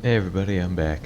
Hey everybody, I'm back.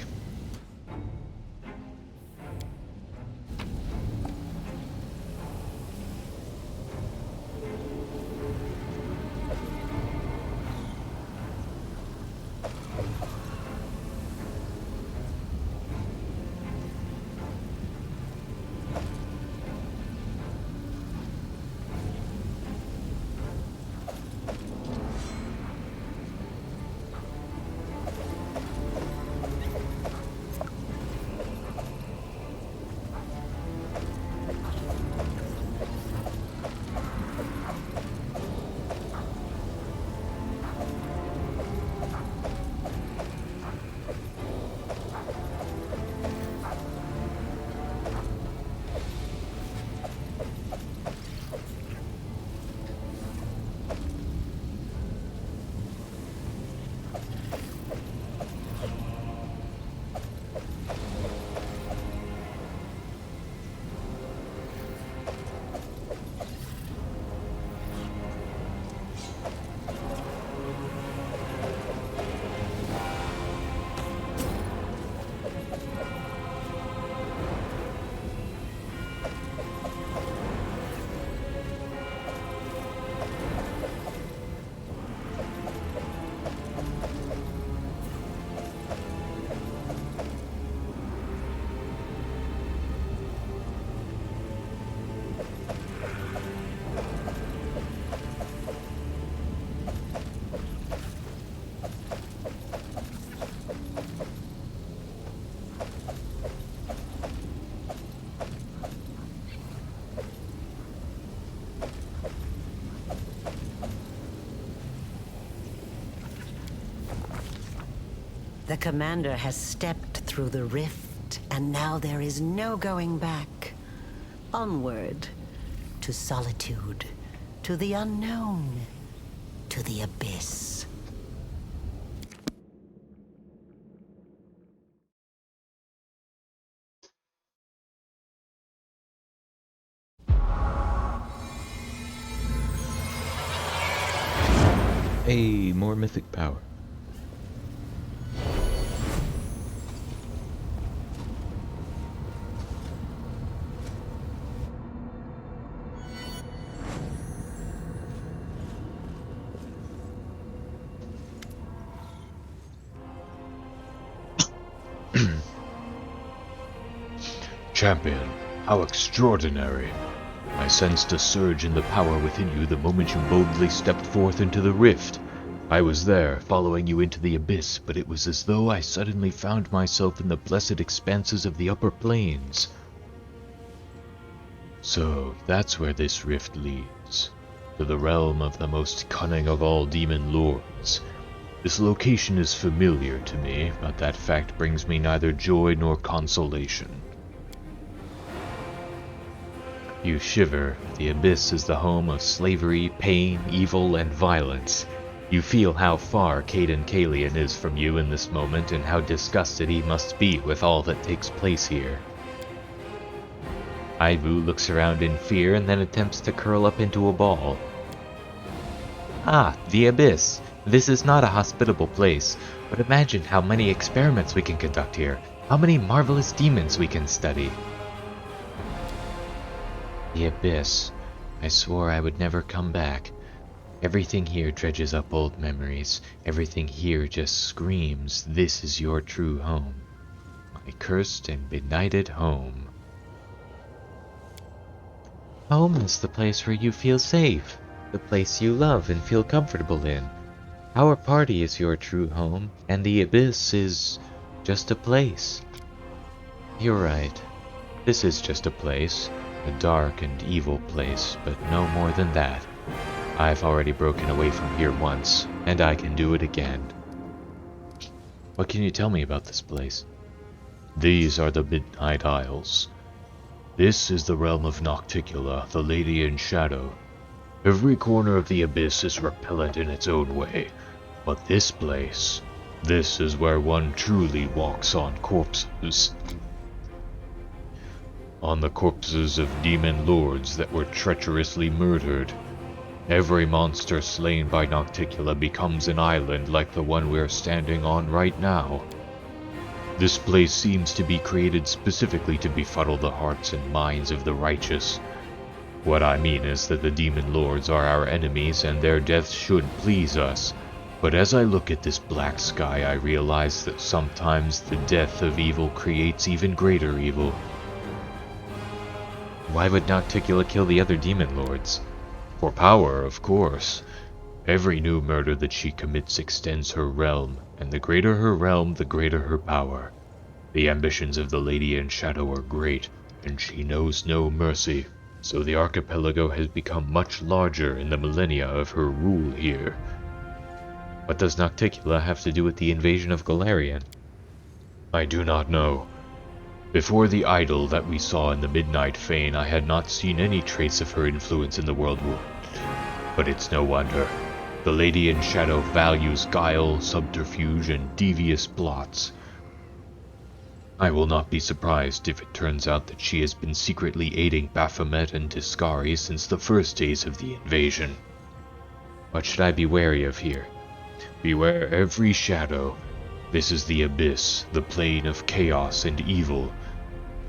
The commander has stepped through the rift, and now there is no going back. Onward, to solitude, to the unknown, to the abyss. Hey, more mythic power. Champion, how extraordinary. I sensed a surge in the power within you the moment you boldly stepped forth into the rift. I was there, following you into the abyss, but it was as though I suddenly found myself in the blessed expanses of the upper planes. So, that's where this rift leads. To the realm of the most cunning of all demon lords. This location is familiar to me, but that fact brings me neither joy nor consolation. You shiver. The abyss is the home of slavery, pain, evil, and violence. You feel how far Caden Kalian is from you in this moment and how disgusted he must be with all that takes place here. Ivu looks around in fear and then attempts to curl up into a ball. Ah, the abyss. This is not a hospitable place, but imagine how many experiments we can conduct here, how many marvelous demons we can study. The abyss. I swore I would never come back. Everything here dredges up old memories. Everything here just screams, this is your true home. My cursed and benighted home. Home is the place where you feel safe. The place you love and feel comfortable in. Our party is your true home, and the abyss is just a place. You're right. This is just a place. A dark and evil place, but no more than that. I've already broken away from here once, and I can do it again. What can you tell me about this place? These are the Midnight Isles. This is the realm of Nocticula, the Lady in Shadow. Every corner of the abyss is repellent in its own way, but this place, this is where one truly walks on corpses. On the corpses of demon lords that were treacherously murdered. Every monster slain by Nocticula becomes an island like the one we're standing on right now. This place seems to be created specifically to befuddle the hearts and minds of the righteous. What I mean is that the demon lords are our enemies and their deaths should please us. But as I look at this black sky, I realize that sometimes the death of evil creates even greater evil. Why would Nocticula kill the other demon lords? For power, of course. Every new murder that she commits extends her realm, and the greater her realm, the greater her power. The ambitions of the Lady in Shadow are great, and she knows no mercy. So the archipelago has become much larger in the millennia of her rule here. What does Nocticula have to do with the invasion of Golarion? I do not know. Before the idol that we saw in the Midnight Fane, I had not seen any trace of her influence in the world wound. But it's no wonder. The Lady in Shadow values guile, subterfuge, and devious plots. I will not be surprised if it turns out that she has been secretly aiding Baphomet and Tiscari since the first days of the invasion. What should I be wary of here? Beware every shadow. This is the abyss, the plane of chaos and evil.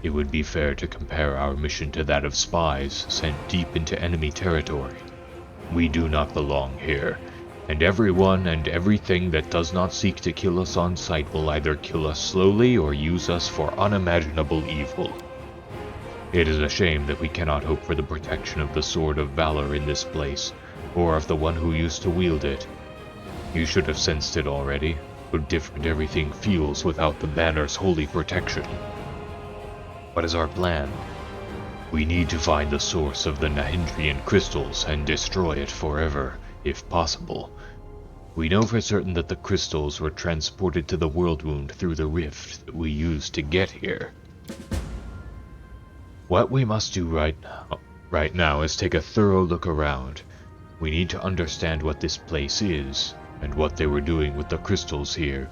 It would be fair to compare our mission to that of spies sent deep into enemy territory. We do not belong here, and everyone and everything that does not seek to kill us on sight will either kill us slowly or use us for unimaginable evil. It is a shame that we cannot hope for the protection of the Sword of Valor in this place, or of the one who used to wield it. You should have sensed it already, how different everything feels without the banner's holy protection. What is our plan? We need to find the source of the Nahindrian crystals and destroy it forever, if possible. We know for certain that the crystals were transported to the World Wound through the rift that we used to get here. What we must do right now is take a thorough look around. We need to understand what this place is, and what they were doing with the crystals here.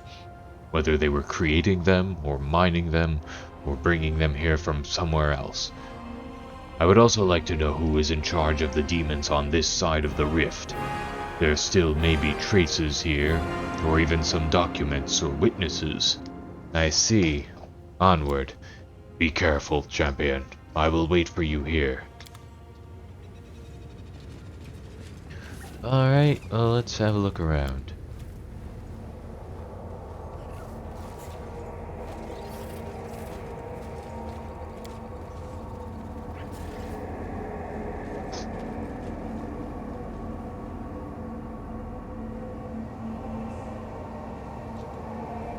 Whether they were creating them, or mining them, or bringing them here from somewhere else. I would also like to know who is in charge of the demons on this side of the rift. There still may be traces here, or even some documents or witnesses. I see. Onward. Be careful, champion. I will wait for you here. Alright, well, let's have a look around.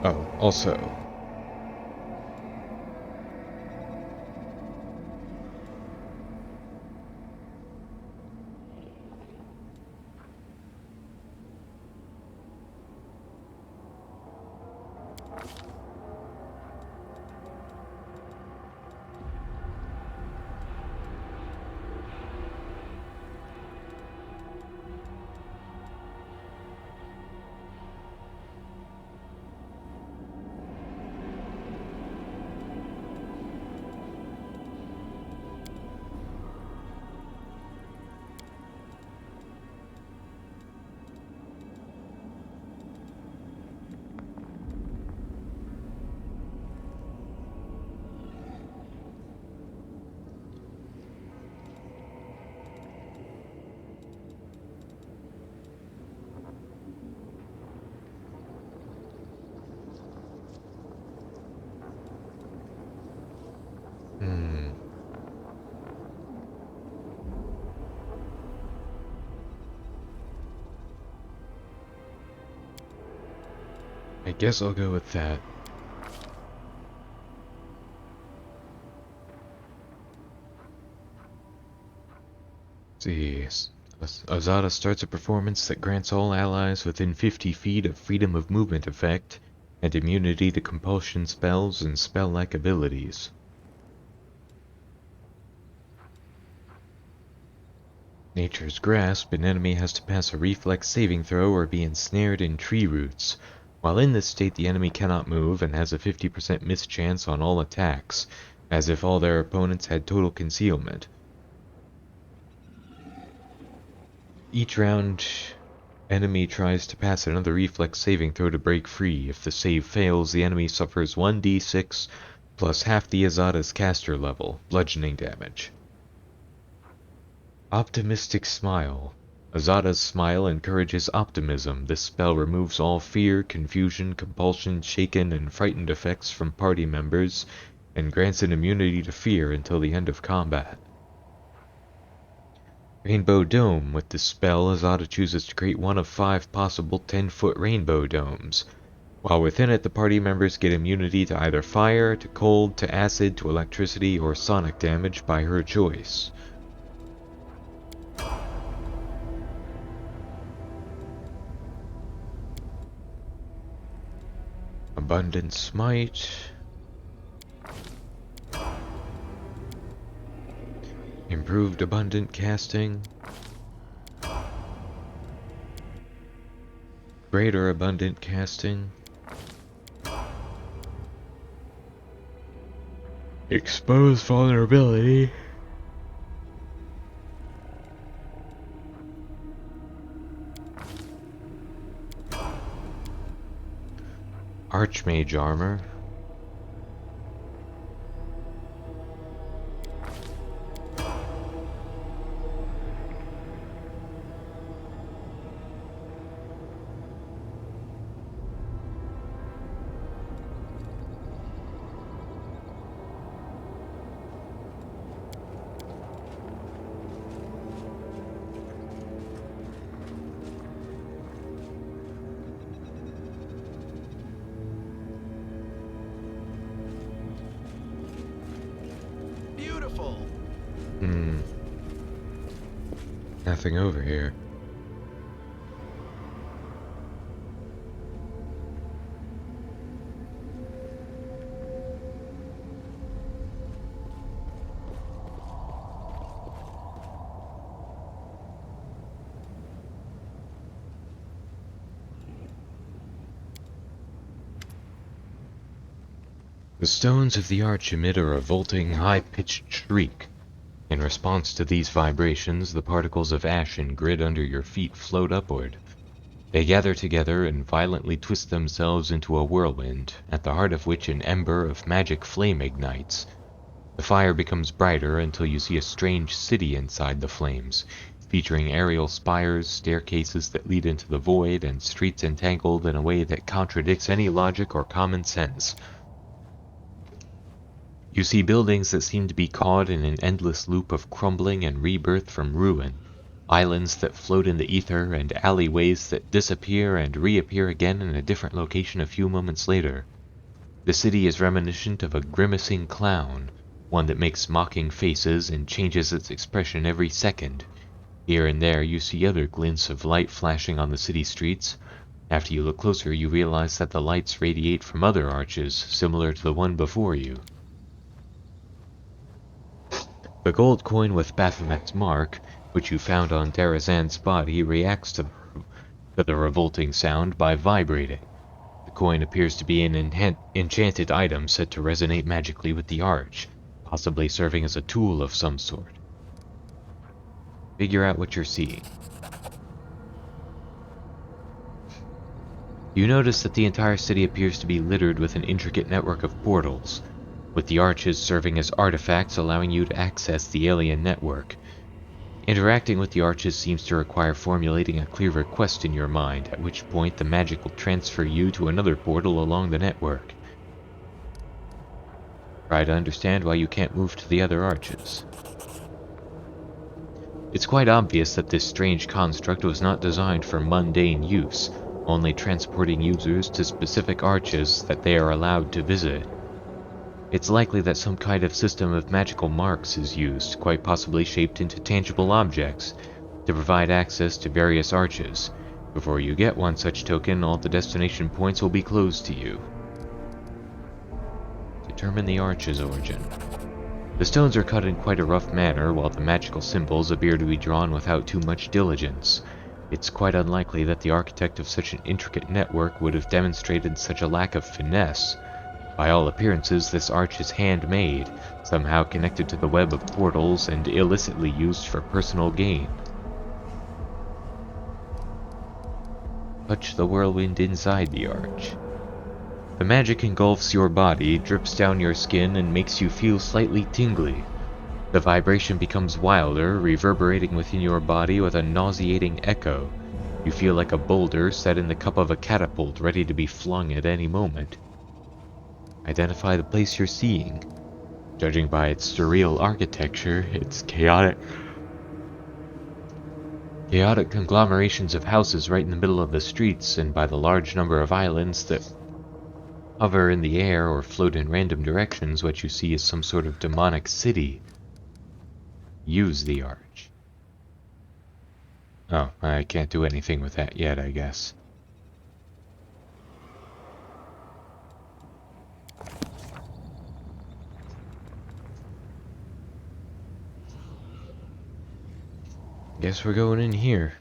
Oh, also, I guess I'll go with that. See, Azada starts a performance that grants all allies within 50 feet of freedom of movement effect and immunity to compulsion spells and spell-like abilities. Nature's Grasp, an enemy has to pass a reflex saving throw or be ensnared in tree roots. While in this state, the enemy cannot move and has a 50% miss chance on all attacks, as if all their opponents had total concealment. Each round, Enemy tries to pass another reflex saving throw to break free. If the save fails, the enemy suffers 1d6 plus half the Azada's caster level, bludgeoning damage. Optimistic Smile. Azada's smile encourages optimism. This spell removes all fear, confusion, compulsion, shaken, and frightened effects from party members, and grants an immunity to fear until the end of combat. Rainbow Dome. With this spell, Azada chooses to create one of 5 possible 10-foot rainbow domes. While within it, the party members get immunity to either fire, to cold, to acid, to electricity, or sonic damage by her choice. Abundant Smite. Improved Abundant Casting. Greater Abundant Casting. Exposed Vulnerability. Archmage Armor. Nothing over here. The stones of the arch emit a revolting, high-pitched shriek. In response to these vibrations, the particles of ash and grit under your feet float upward. They gather together and violently twist themselves into a whirlwind, at the heart of which an ember of magic flame ignites. The fire becomes brighter until you see a strange city inside the flames, featuring aerial spires, staircases that lead into the void, and streets entangled in a way that contradicts any logic or common sense. You see buildings that seem to be caught in an endless loop of crumbling and rebirth from ruin, islands that float in the ether, and alleyways that disappear and reappear again in a different location a few moments later. The city is reminiscent of a grimacing clown, one that makes mocking faces and changes its expression every second. Here and there you see other glints of light flashing on the city streets. After you look closer, you realize that the lights radiate from other arches, similar to the one before you. The gold coin with Baphomet's mark, which you found on Tarazan's body, reacts to the revolting sound by vibrating. The coin appears to be an enchanted item set to resonate magically with the arch, possibly serving as a tool of some sort. Figure out what you're seeing. You notice that the entire city appears to be littered with an intricate network of portals, with the arches serving as artifacts allowing you to access the alien network. Interacting with the arches seems to require formulating a clear request in your mind, at which point the magic will transfer you to another portal along the network. Try to understand why you can't move to the other arches. It's quite obvious that this strange construct was not designed for mundane use, only transporting users to specific arches that they are allowed to visit. It's likely that some kind of system of magical marks is used, quite possibly shaped into tangible objects, to provide access to various arches. Before you get one such token, all the destination points will be closed to you. Determine the arch's origin. The stones are cut in quite a rough manner, while the magical symbols appear to be drawn without too much diligence. It's quite unlikely that the architect of such an intricate network would have demonstrated such a lack of finesse. By all appearances, this arch is handmade, somehow connected to the web of portals and illicitly used for personal gain. touch the whirlwind inside the arch. The magic engulfs your body, drips down your skin, and makes you feel slightly tingly. The vibration becomes wilder, reverberating within your body with a nauseating echo. You feel like a boulder set in the cup of a catapult, ready to be flung at any moment. Identify the place you're seeing. Judging by its surreal architecture, its chaotic conglomerations of houses right in the middle of the streets, and by the large number of islands that hover in the air or float in random directions, what you see is some sort of demonic city. Use the arch. Oh, I can't do anything with that yet, I guess. Guess we're going in here.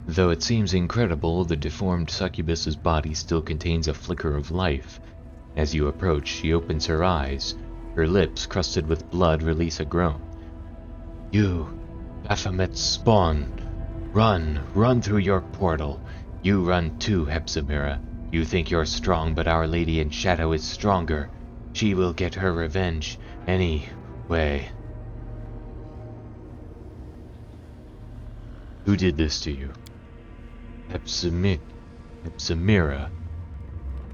Though it seems incredible, the deformed succubus's body still contains a flicker of life. As you approach, she opens her eyes. Her lips, crusted with blood, release a groan. You, Baphomet's spawn. Run through your portal. You run too, Alushinyrra. You think you're strong, but Our Lady in Shadow is stronger. She will get her revenge anyway. Who did this to you? Alushinyrra.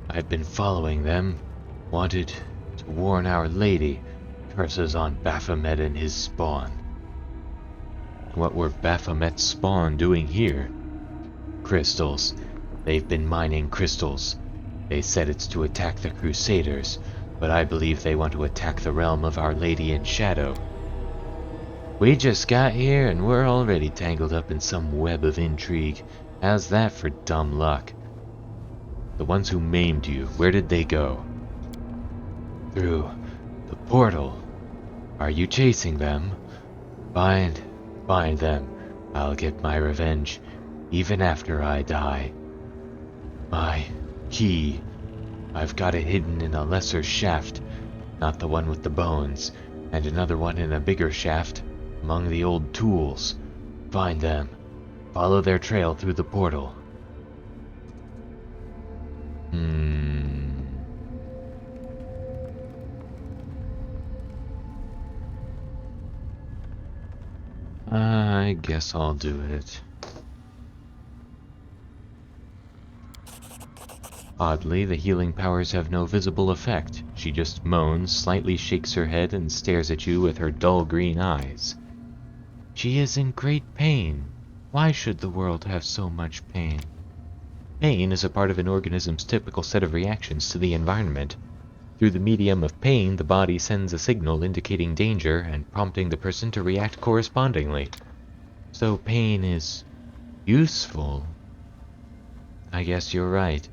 I've been following them. Wanted to warn Our Lady. Curses on Baphomet and his spawn. What were Baphomet's spawn doing here? Crystals. They've been mining crystals. They said it's to attack the Crusaders, but I believe they want to attack the realm of Our Lady in Shadow. We just got here and we're already tangled up in some web of intrigue. How's that for dumb luck? The ones who maimed you, where did they go? Through the portal. Are you chasing them? Find them. I'll get my revenge, even after I die. My key. I've got it hidden in a lesser shaft, not the one with the bones, and another one in a bigger shaft, among the old tools. Find them. Follow their trail through the portal. I guess I'll do it. Oddly, the healing powers have no visible effect. She just moans, slightly shakes her head, and stares at you with her dull green eyes. She is in great pain. Why should the world have so much pain? Pain is a part of an organism's typical set of reactions to the environment. Through the medium of pain, the body sends a signal indicating danger and prompting the person to react correspondingly. So pain is useful. I guess you're right.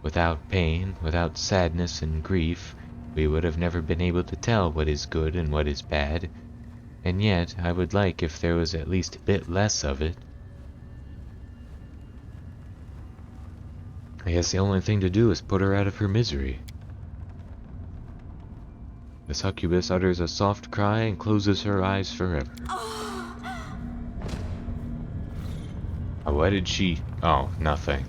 Without pain, without sadness and grief, we would have never been able to tell what is good and what is bad. And yet, I would like if there was at least a bit less of it. I guess the only thing to do is put her out of her misery. The succubus utters a soft cry and closes her eyes forever. What did she... Oh, nothing.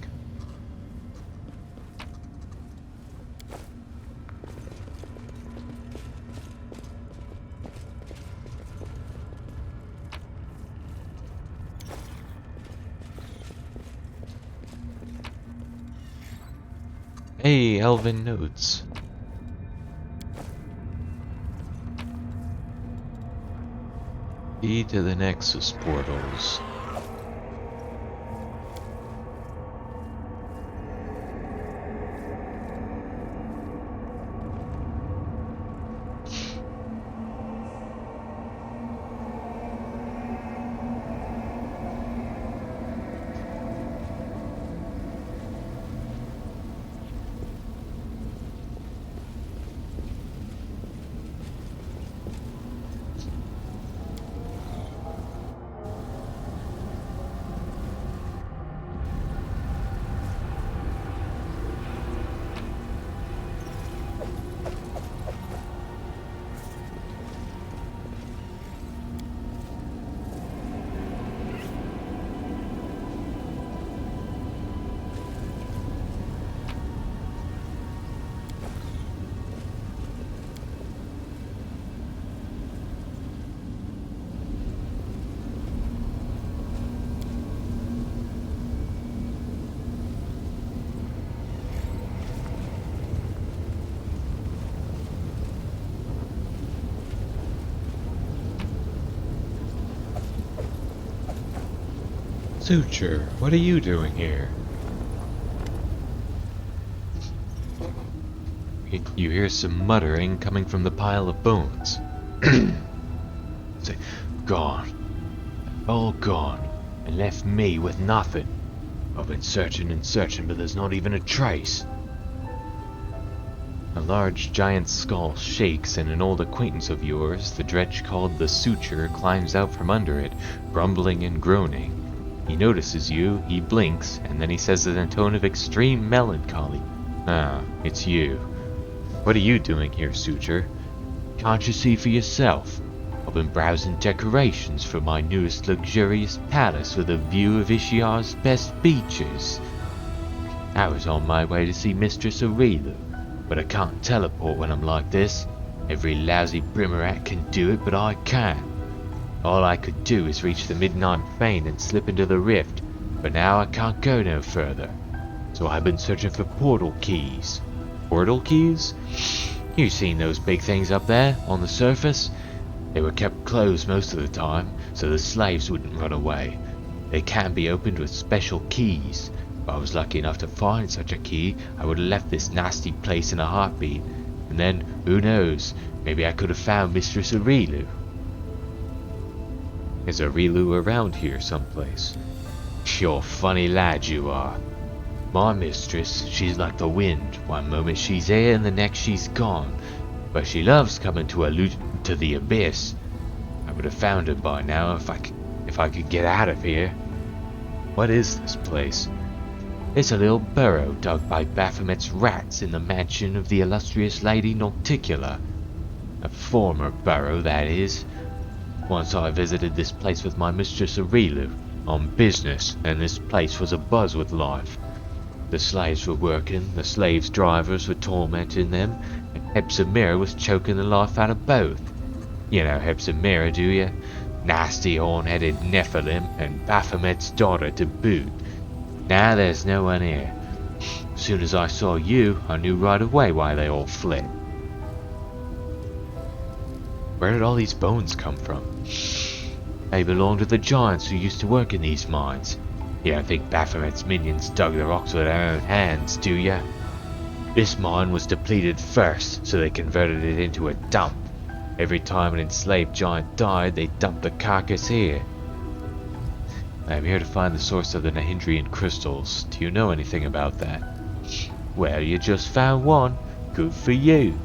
Hey, Elven Notes. Key to the Nexus portals. Suture, what are you doing here? You hear some muttering coming from the pile of bones. Say, gone. All gone. And left me with nothing. I've been searching and searching, but there's not even a trace. A large giant skull shakes, and an old acquaintance of yours, the dredge called the Suture, climbs out from under it, grumbling and groaning. He notices you, he blinks, and then he says in a tone of extreme melancholy, "Ah, it's you. What are you doing here, Suture?" Can't you see for yourself? I've been browsing decorations for my newest luxurious palace with a view of Ishiar's best beaches. I was on my way to see Mistress Aurelia, but I can't teleport when I'm like this. Every lousy Brimmerat can do it, but I can't. All I could do is reach the Midnight Fane and slip into the rift, but now I can't go no further. So I've been searching for portal keys. Portal keys? You seen those big things up there, on the surface? They were kept closed most of the time, so the slaves wouldn't run away. They can be opened with special keys. If I was lucky enough to find such a key, I would have left this nasty place in a heartbeat. And then, who knows, maybe I could have found Mistress Aurelia. Is Aurelia around here someplace? You're a funny lad, you are. My mistress, she's like the wind. One moment she's here and the next she's gone. But she loves coming to the abyss. I would have found her by now if I could get out of here. What is this place? It's a little burrow dug by Baphomet's rats in the mansion of the illustrious Lady Nauticula. A former burrow, that is. Once I visited this place with my mistress Aurelia on business, and this place was abuzz with life. The slaves were working, the slaves' drivers were tormenting them, and Hepzibah was choking the life out of both. You know Hepzibah, do you? Nasty horn-headed Nephilim, and Baphomet's daughter to boot. Now there's no one here. As soon as I saw you, I knew right away why they all fled. Where did all these bones come from? They belong to the giants who used to work in these mines. You don't think Baphomet's minions dug the rocks with their own hands, do ya? This mine was depleted first, so they converted it into a dump. Every time an enslaved giant died, they dumped the carcass here. I am here to find the source of the Nahindrian crystals. Do you know anything about that? Well, you just found one. Good for you.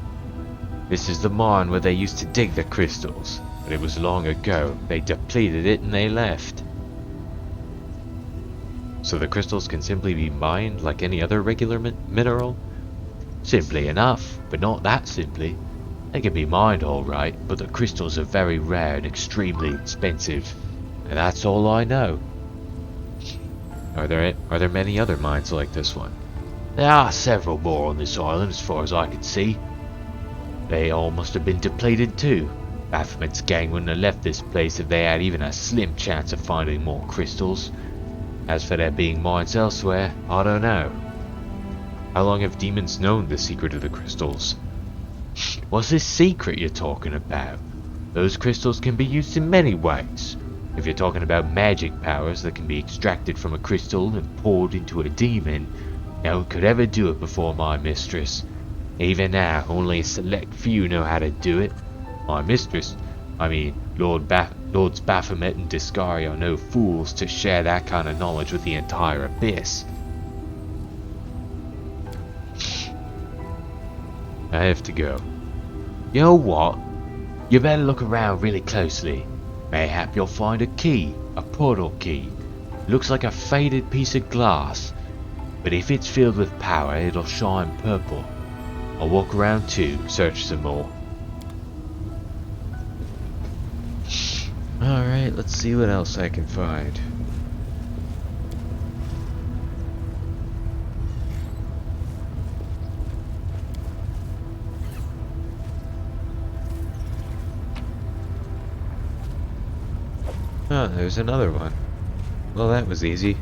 This is the mine where they used to dig the crystals, but it was long ago. They depleted it and they left. So the crystals can simply be mined like any other regular mineral? Simply enough, but not that simply. They can be mined all right, but the crystals are very rare and extremely expensive. And that's all I know. Are there many other mines like this one? There are several more on this island as far as I can see. They all must have been depleted too. Baphomet's gang wouldn't have left this place if they had even a slim chance of finding more crystals. As for there being mines elsewhere, I don't know. How long have demons known the secret of the crystals? What's this secret you're talking about? Those crystals can be used in many ways. If you're talking about magic powers that can be extracted from a crystal and poured into a demon, no one could ever do it before my mistress. Even now, only a select few know how to do it. My mistress, Lords Baphomet and Discari are no fools to share that kind of knowledge with the entire abyss. I have to go. You know what? You better look around really closely. Mayhap you'll find a key, a portal key. Looks like a faded piece of glass, but if it's filled with power, it'll shine purple. I'll walk around too, search some more. Alright, let's see what else I can find. Oh, there's another one. Well, that was easy.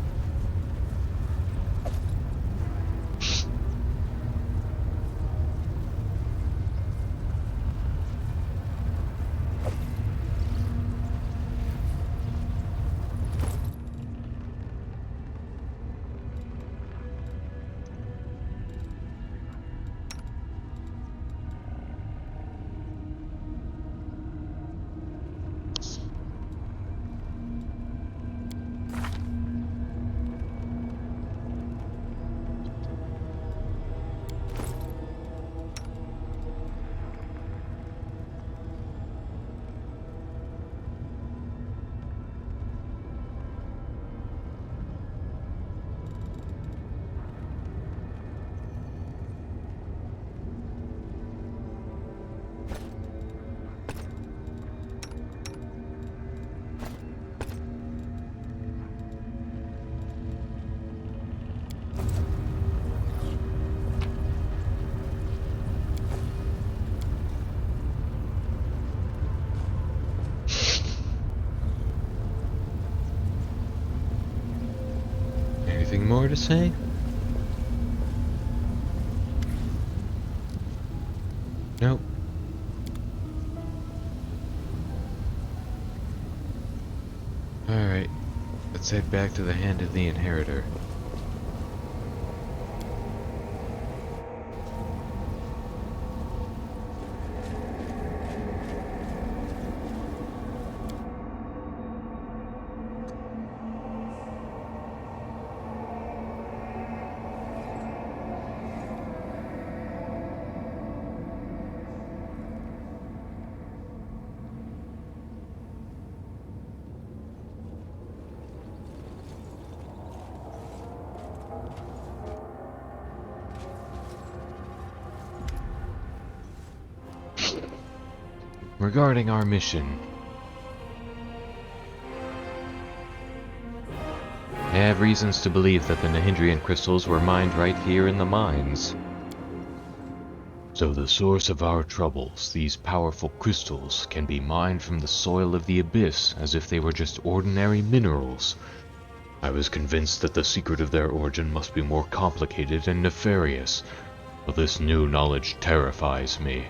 Anything more to say? Nope. Alright, let's head back to the Hand of the Inheritor. Regarding our mission, I have reasons to believe that the Nahindrian crystals were mined right here in the mines. So the source of our troubles, these powerful crystals, can be mined from the soil of the Abyss as if they were just ordinary minerals. I was convinced that the secret of their origin must be more complicated and nefarious, but this new knowledge terrifies me.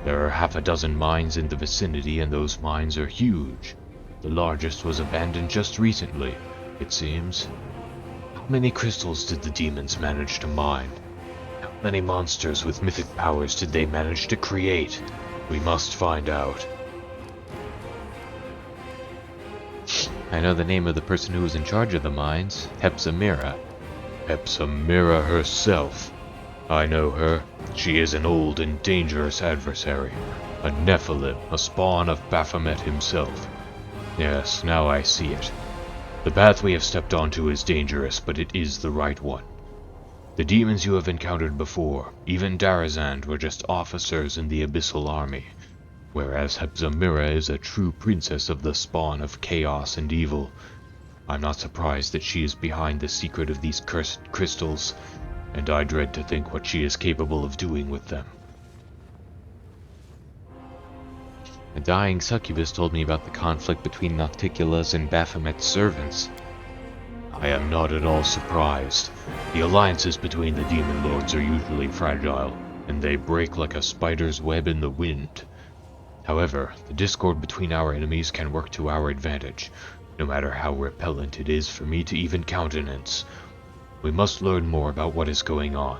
There are half a dozen mines in the vicinity, and those mines are huge. The largest was abandoned just recently, it seems. How many crystals did the demons manage to mine? How many monsters with mythic powers did they manage to create? We must find out. I know the name of the person who was in charge of the mines, Alushinyrra. Alushinyrra herself. I know her. She is an old and dangerous adversary. A Nephilim, a spawn of Baphomet himself. Yes, now I see it. The path we have stepped onto is dangerous, but it is the right one. The demons you have encountered before, even Darazand, were just officers in the Abyssal Army, whereas Alushinyrra is a true princess of the spawn of chaos and evil. I'm not surprised that she is behind the secret of these cursed crystals, and I dread to think what she is capable of doing with them. A dying succubus told me about the conflict between Nocticula's and Baphomet's servants. I am not at all surprised. The alliances between the demon lords are usually fragile, and they break like a spider's web in the wind. However, the discord between our enemies can work to our advantage, no matter how repellent it is for me to even countenance. We must learn more about what is going on.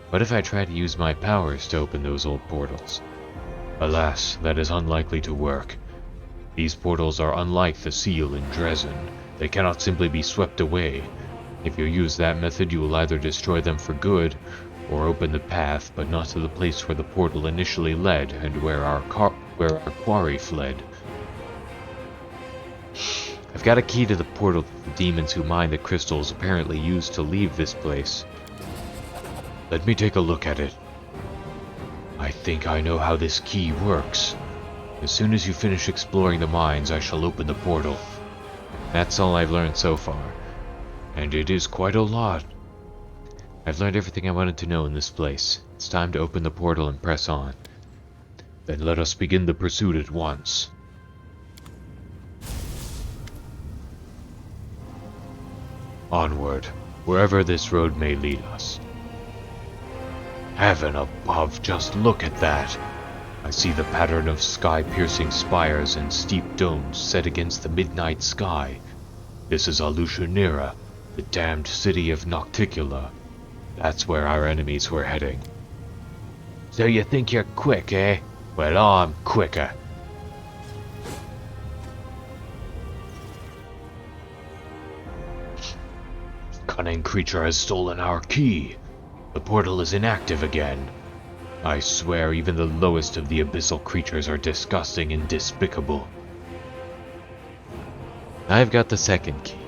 What if I try to use my powers to open those old portals? Alas, that is unlikely to work. These portals are unlike the seal in Dresden. They cannot simply be swept away. If you use that method, you will either destroy them for good, or open the path, but not to the place where the portal initially led and where our quarry fled. I've got a key to the portal that the demons who mine the crystals apparently used to leave this place. Let me take a look at it. I think I know how this key works. As soon as you finish exploring the mines, I shall open the portal. That's all I've learned so far. And it is quite a lot. I've learned everything I wanted to know in this place. It's time to open the portal and press on. Then let us begin the pursuit at once. Onward, wherever this road may lead us. Heaven above, just look at that! I see the pattern of sky-piercing spires and steep domes set against the midnight sky. This is Alushinyrra, the damned city of Nocticula. That's where our enemies were heading. So you think you're quick, eh? Well, I'm quicker. Cunning creature has stolen our key. The portal is inactive again. I swear even the lowest of the abyssal creatures are disgusting and despicable. I've got the second key.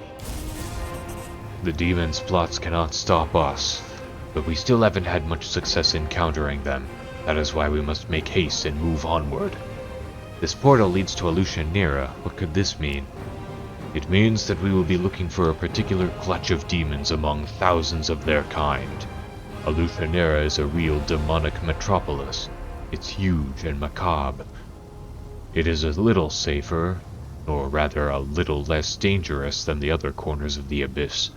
The demons' plots cannot stop us, but we still haven't had much success in countering them. That is why we must make haste and move onward. This portal leads to Alushinyrra. What could this mean? It means that we will be looking for a particular clutch of demons among thousands of their kind. Alushinyrra is a real demonic metropolis. It's huge and macabre. It is a little safer, or rather a little less dangerous than the other corners of the abyss.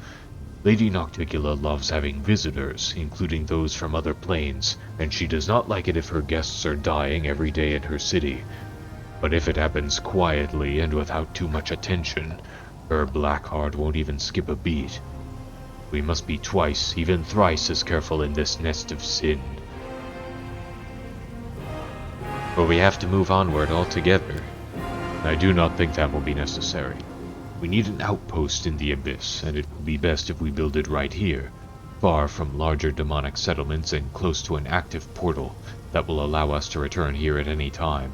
Lady Nocticula loves having visitors, including those from other planes, and she does not like it if her guests are dying every day in her city. But if it happens quietly and without too much attention, her black heart won't even skip a beat. We must be twice, even thrice as careful in this nest of sin. But we have to move onward altogether. I do not think that will be necessary. We need an outpost in the abyss, and it will be best if we build it right here, far from larger demonic settlements and close to an active portal that will allow us to return here at any time.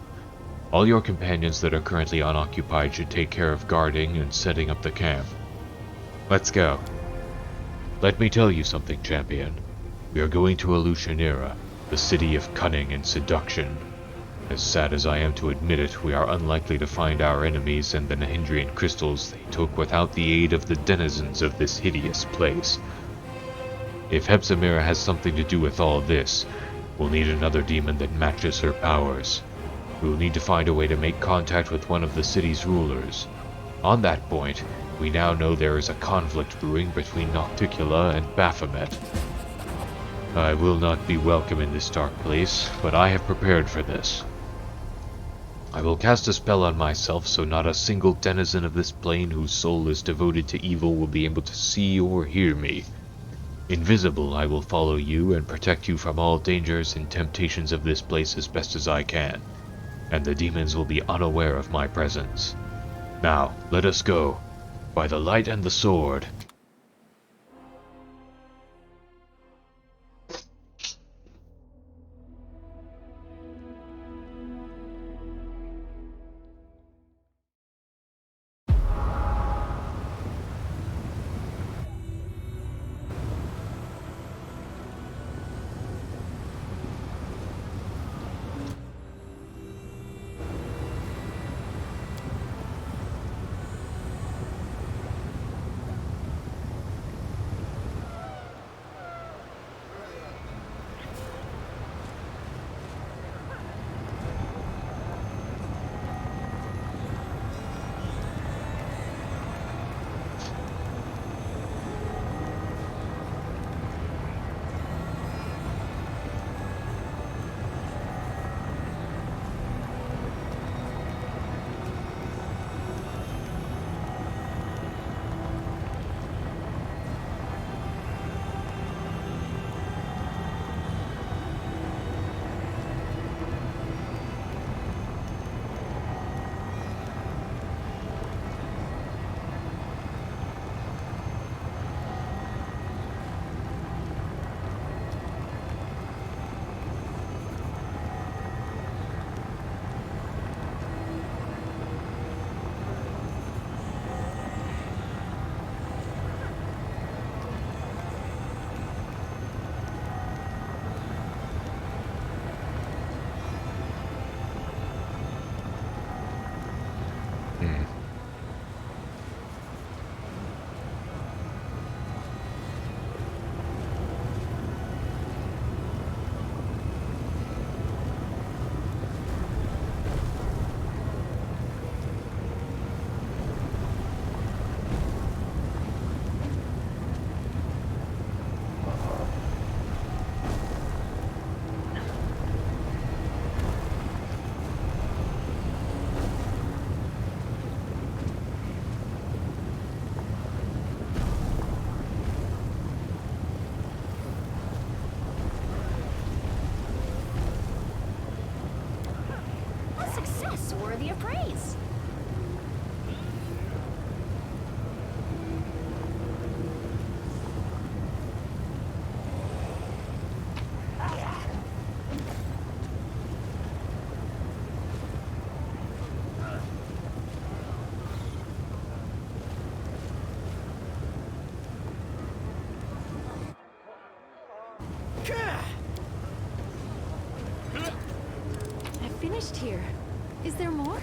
All your companions that are currently unoccupied should take care of guarding and setting up the camp. Let's go. Let me tell you something, champion. We are going to Alushinyrra, the city of cunning and seduction. As sad as I am to admit it, we are unlikely to find our enemies and the Nahindrian crystals they took without the aid of the denizens of this hideous place. If Hepzibah has something to do with all this, we'll need another demon that matches her powers. We will need to find a way to make contact with one of the city's rulers. On that point, we now know there is a conflict brewing between Nocticula and Baphomet. I will not be welcome in this dark place, but I have prepared for this. I will cast a spell on myself so not a single denizen of this plane whose soul is devoted to evil will be able to see or hear me. Invisible, I will follow you and protect you from all dangers and temptations of this place as best as I can, and the demons will be unaware of my presence. Now, let us go. By the light and the sword. Worthy of praise. I finished here. Is there more?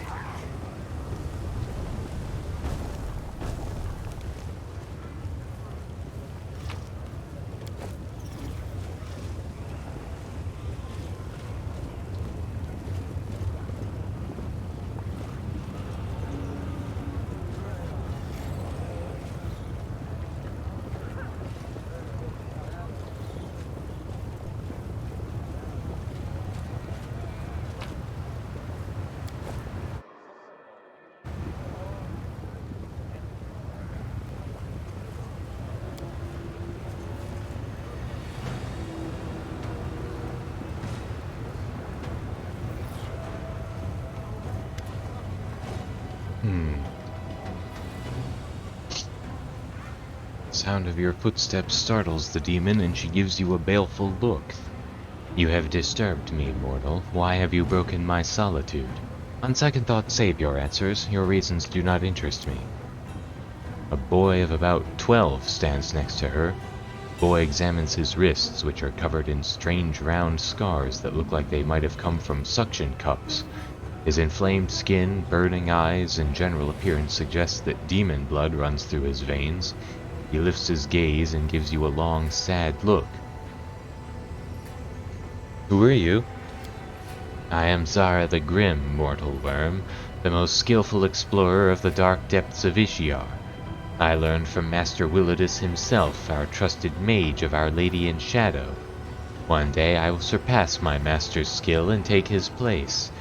Sound of your footsteps startles the demon, and she gives you a baleful look. You have disturbed me, mortal. Why have you broken my solitude? On second thought, save your answers. Your reasons do not interest me. A boy of about 12 stands next to her. The boy examines his wrists, which are covered in strange round scars that look like they might have come from suction cups. His inflamed skin, burning eyes, and general appearance suggests that demon blood runs through his veins. He lifts his gaze and gives you a long, sad look. Who are you? I am Zara the Grim, mortal worm, the most skillful explorer of the dark depths of Ishiar. I learned from Master Willidus himself, our trusted mage of Our Lady in Shadow. One day I will surpass my master's skill and take his place.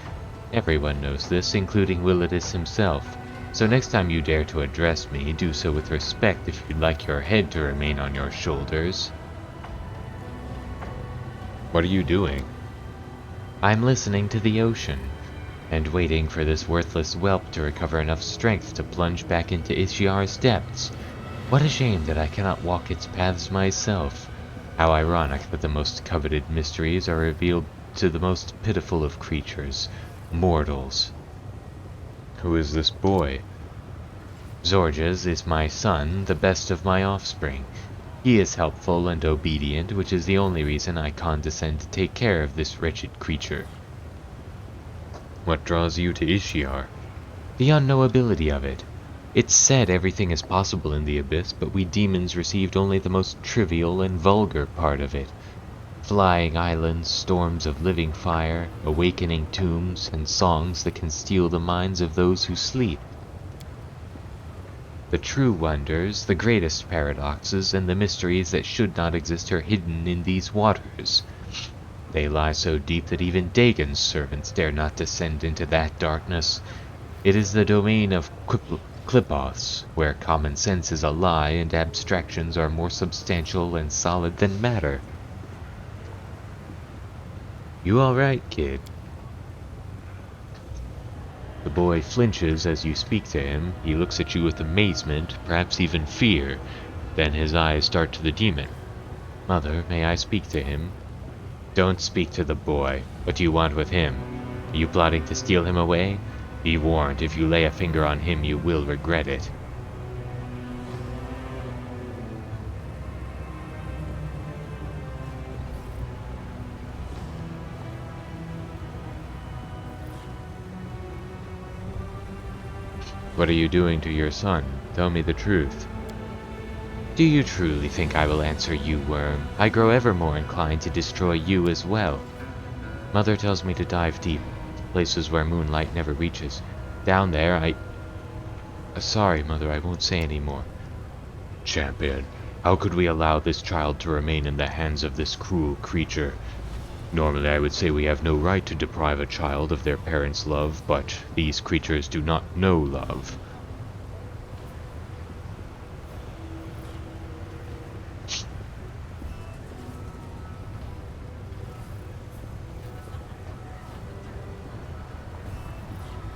Everyone knows this, including Willidus himself. So next time you dare to address me, do so with respect if you'd like your head to remain on your shoulders. What are you doing? I'm listening to the ocean, and waiting for this worthless whelp to recover enough strength to plunge back into Ishiar's depths. What a shame that I cannot walk its paths myself. How ironic that the most coveted mysteries are revealed to the most pitiful of creatures, mortals. Who is this boy? Zorges is my son, the best of my offspring. He is helpful and obedient, which is the only reason I condescend to take care of this wretched creature. What draws you to Ishiar? The unknowability of it. It's said everything is possible in the abyss, but we demons received only the most trivial and vulgar part of it. Flying islands, storms of living fire, awakening tombs, and songs that can steal the minds of those who sleep. The true wonders, the greatest paradoxes, and the mysteries that should not exist are hidden in these waters. They lie so deep that even Dagon's servants dare not descend into that darkness. It is the domain of Klipoths, where common sense is a lie and abstractions are more substantial and solid than matter. You all right, kid? The boy flinches as you speak to him. He looks at you with amazement, perhaps even fear. Then his eyes start to the demon. Mother, may I speak to him? Don't speak to the boy. What do you want with him? Are you plotting to steal him away? Be warned, if you lay a finger on him, you will regret it. What are you doing to your son? Tell me the truth. Do you truly think I will answer you, worm? I grow ever more inclined to destroy you as well. Mother tells me to dive deep, places where moonlight never reaches. Down there, Sorry, Mother, I won't say any more. Champion, how could we allow this child to remain in the hands of this cruel creature? Normally I would say we have no right to deprive a child of their parents' love, but these creatures do not know love.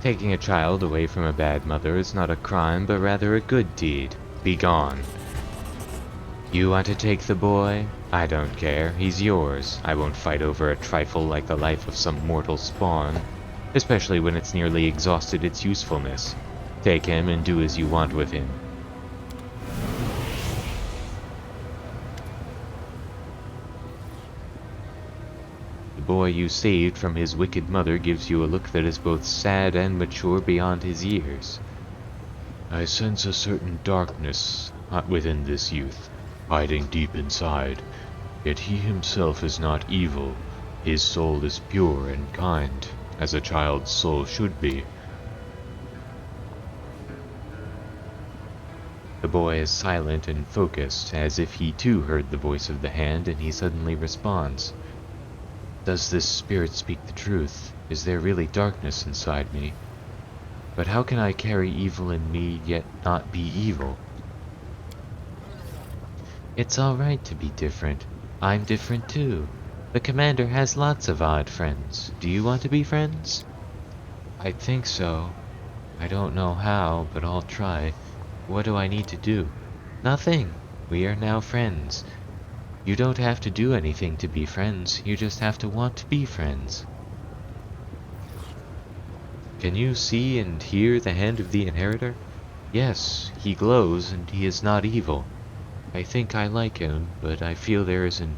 Taking a child away from a bad mother is not a crime, but rather a good deed. Be gone. You want to take the boy? I don't care. He's yours. I won't fight over a trifle like the life of some mortal spawn, especially when it's nearly exhausted its usefulness. Take him and do as you want with him. The boy you saved from his wicked mother gives you a look that is both sad and mature beyond his years. I sense a certain darkness within this youth, hiding deep inside. Yet he himself is not evil. His soul is pure and kind, as a child's soul should be. The boy is silent and focused, as if he too heard the voice of the hand, and he suddenly responds. Does this spirit speak the truth? Is there really darkness inside me? But how can I carry evil in me, yet not be evil? It's all right to be different. I'm different too. The commander has lots of odd friends. Do you want to be friends? I think so. I don't know how, but I'll try. What do I need to do? Nothing. We are now friends. You don't have to do anything to be friends. You just have to want to be friends. Can you see and hear the hand of the inheritor? Yes, he glows, and he is not evil. I think I like him, but I feel there is an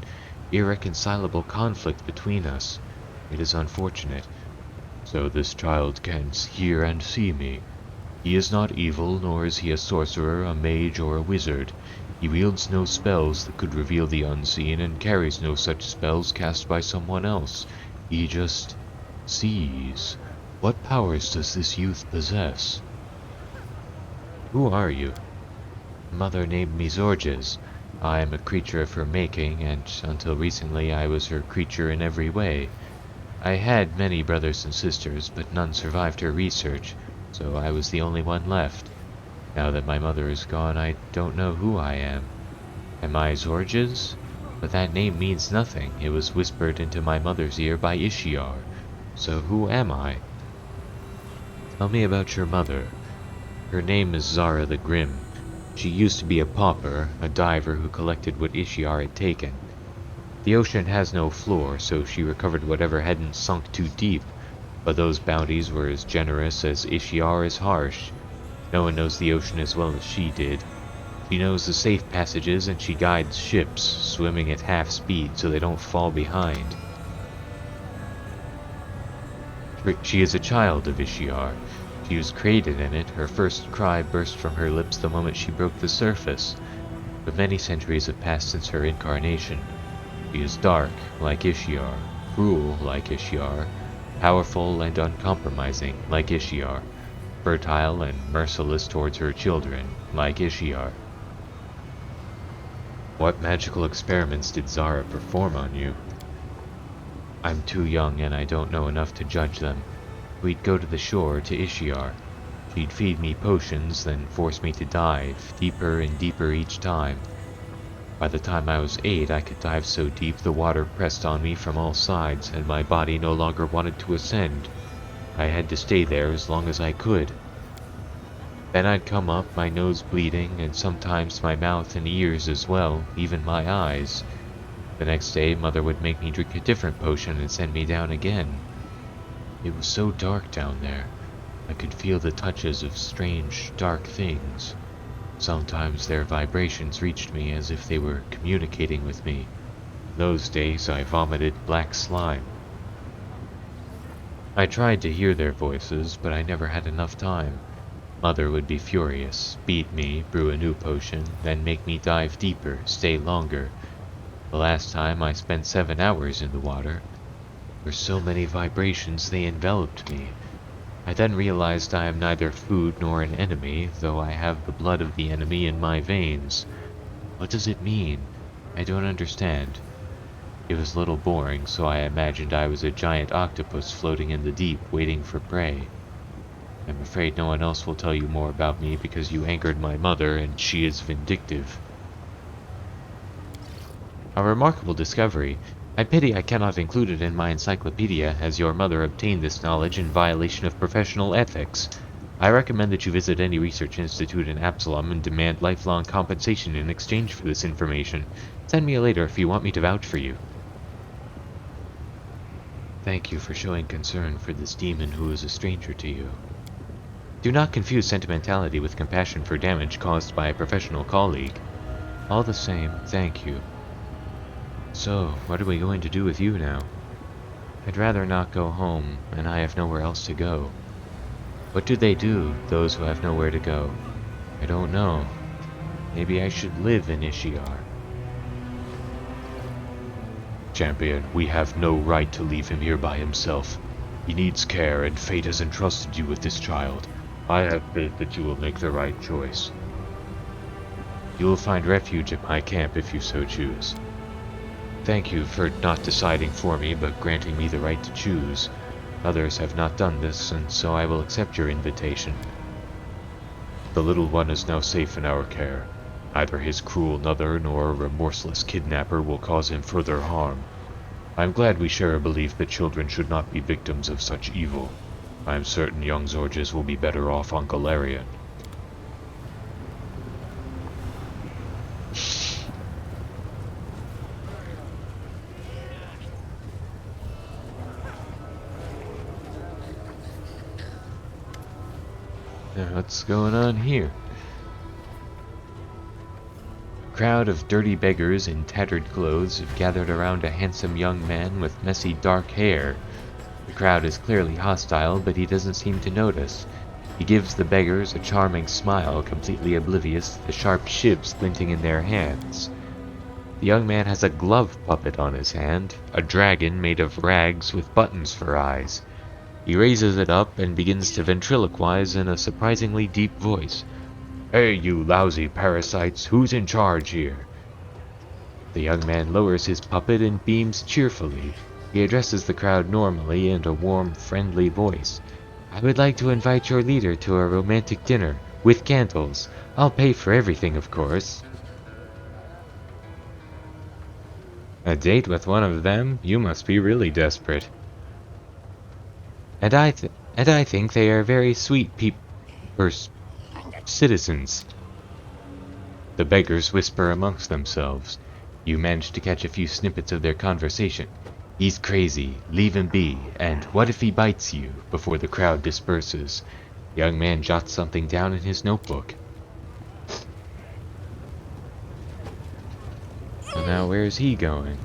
irreconcilable conflict between us. It is unfortunate. So this child can hear and see me. He is not evil, nor is he a sorcerer, a mage, or a wizard. He wields no spells that could reveal the unseen, and carries no such spells cast by someone else. He just sees. What powers does this youth possess? Who are you? Mother named me Zorges. I am a creature of her making, and until recently I was her creature in every way. I had many brothers and sisters, but none survived her research, so I was the only one left. Now that my mother is gone, I don't know who I am. Am I Zorges? But that name means nothing. It was whispered into my mother's ear by Ishiar. So who am I? Tell me about your mother. Her name is Zara the Grim. She used to be a pauper, a diver who collected what Ishiar had taken. The ocean has no floor, so she recovered whatever hadn't sunk too deep, but those bounties were as generous as Ishiar is harsh. No one knows the ocean as well as she did. She knows the safe passages, and she guides ships, swimming at half speed so they don't fall behind. She is a child of Ishiar. She was created in it. Her first cry burst from her lips the moment she broke the surface. But many centuries have passed since her incarnation. She is dark, like Ishiar, cruel, like Ishiar, powerful and uncompromising, like Ishiar, fertile and merciless towards her children, like Ishiar. What magical experiments did Zara perform on you? I'm too young and I don't know enough to judge them. We'd go to the shore, to Ishiar. She'd feed me potions, then force me to dive, deeper and deeper each time. By the time I was 8, I could dive so deep the water pressed on me from all sides, and my body no longer wanted to ascend. I had to stay there as long as I could. Then I'd come up, my nose bleeding, and sometimes my mouth and ears as well, even my eyes. The next day, Mother would make me drink a different potion and send me down again. It was so dark down there. I could feel the touches of strange, dark things. Sometimes their vibrations reached me as if they were communicating with me. Those days I vomited black slime. I tried to hear their voices, but I never had enough time. Mother would be furious, beat me, brew a new potion, then make me dive deeper, stay longer. The last time I spent 7 hours in the water. There were so many vibrations they enveloped me. I then realized I am neither food nor an enemy, though I have the blood of the enemy in my veins. What does it mean? I don't understand. It was a little boring, so I imagined I was a giant octopus floating in the deep, waiting for prey. I'm afraid no one else will tell you more about me because you angered my mother, and she is vindictive. A remarkable discovery. I pity I cannot include it in my encyclopedia, as your mother obtained this knowledge in violation of professional ethics. I recommend that you visit any research institute in Absalom and demand lifelong compensation in exchange for this information. Send me a letter if you want me to vouch for you. Thank you for showing concern for this demon who is a stranger to you. Do not confuse sentimentality with compassion for damage caused by a professional colleague. All the same, thank you. So, what are we going to do with you now? I'd rather not go home, and I have nowhere else to go. What do they do, those who have nowhere to go? I don't know. Maybe I should live in Ishiar. Champion, we have no right to leave him here by himself. He needs care, and fate has entrusted you with this child. I have faith that you will make the right choice. You will find refuge at my camp if you so choose. Thank you for not deciding for me, but granting me the right to choose. Others have not done this, and so I will accept your invitation. The little one is now safe in our care. Neither his cruel mother nor a remorseless kidnapper will cause him further harm. I am glad we share a belief that children should not be victims of such evil. I'm certain young Zorges will be better off on Galarian. Now, what's going on here? A crowd of dirty beggars in tattered clothes have gathered around a handsome young man with messy dark hair. The crowd is clearly hostile, but he doesn't seem to notice. He gives the beggars a charming smile, completely oblivious to the sharp shivs glinting in their hands. The young man has a glove puppet on his hand, a dragon made of rags with buttons for eyes. He raises it up and begins to ventriloquize in a surprisingly deep voice. Hey, you lousy parasites, who's in charge here? The young man lowers his puppet and beams cheerfully. He addresses the crowd normally in a warm, friendly voice. I would like to invite your leader to a romantic dinner, with candles. I'll pay for everything, of course. A date with one of them? You must be really desperate. And I think they are very sweet citizens. The beggars whisper amongst themselves. You manage to catch a few snippets of their conversation. He's crazy, leave him be, and what if he bites you, before the crowd disperses. The young man jots something down in his notebook. So now where's he going?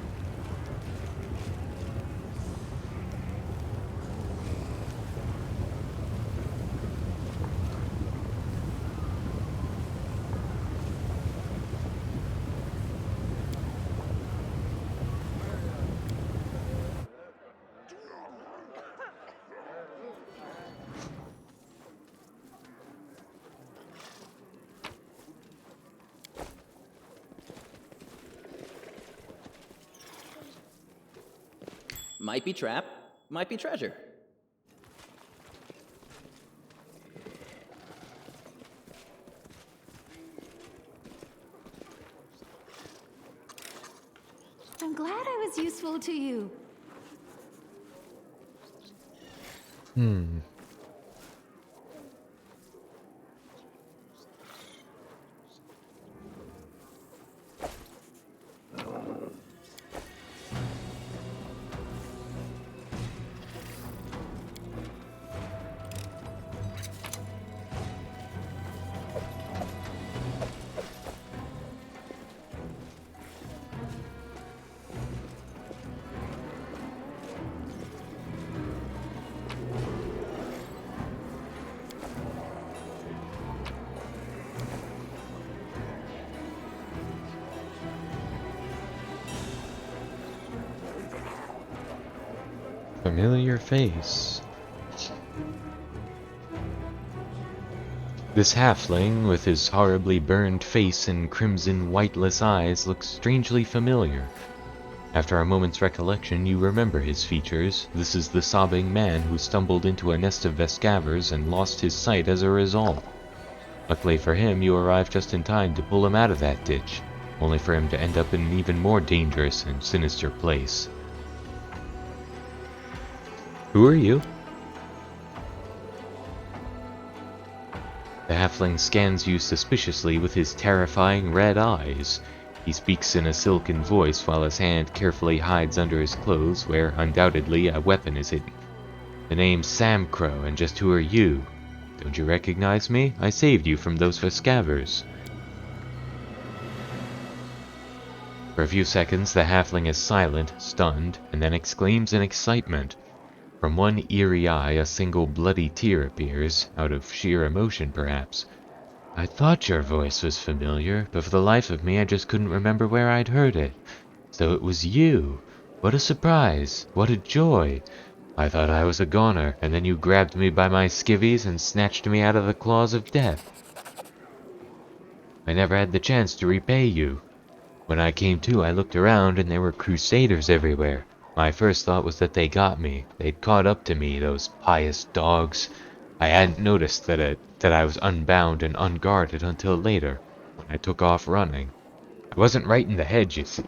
Might be trap, might be treasure. I'm glad I was useful to you. Familiar face. This halfling, with his horribly burned face and crimson whiteless eyes, looks strangely familiar. After a moment's recollection, you remember his features. This is the sobbing man who stumbled into a nest of Vescavers and lost his sight as a result. Luckily for him, you arrived just in time to pull him out of that ditch, only for him to end up in an even more dangerous and sinister place. Who are you? The halfling scans you suspiciously with his terrifying red eyes. He speaks in a silken voice while his hand carefully hides under his clothes where undoubtedly a weapon is hidden. The name's Sam Crow, and just who are you? Don't you recognize me? I saved you from those Vescavers. For a few seconds the halfling is silent, stunned, and then exclaims in excitement. From one eerie eye a single bloody tear appears, out of sheer emotion perhaps. I thought your voice was familiar, but for the life of me I just couldn't remember where I'd heard it. So it was you. What a surprise. What a joy. I thought I was a goner, and then you grabbed me by my skivvies and snatched me out of the claws of death. I never had the chance to repay you. When I came to, I looked around and there were crusaders everywhere. My first thought was that they got me. They'd caught up to me, those pious dogs. I hadn't noticed that I was unbound and unguarded until later, when I took off running. I wasn't right in the head, you see.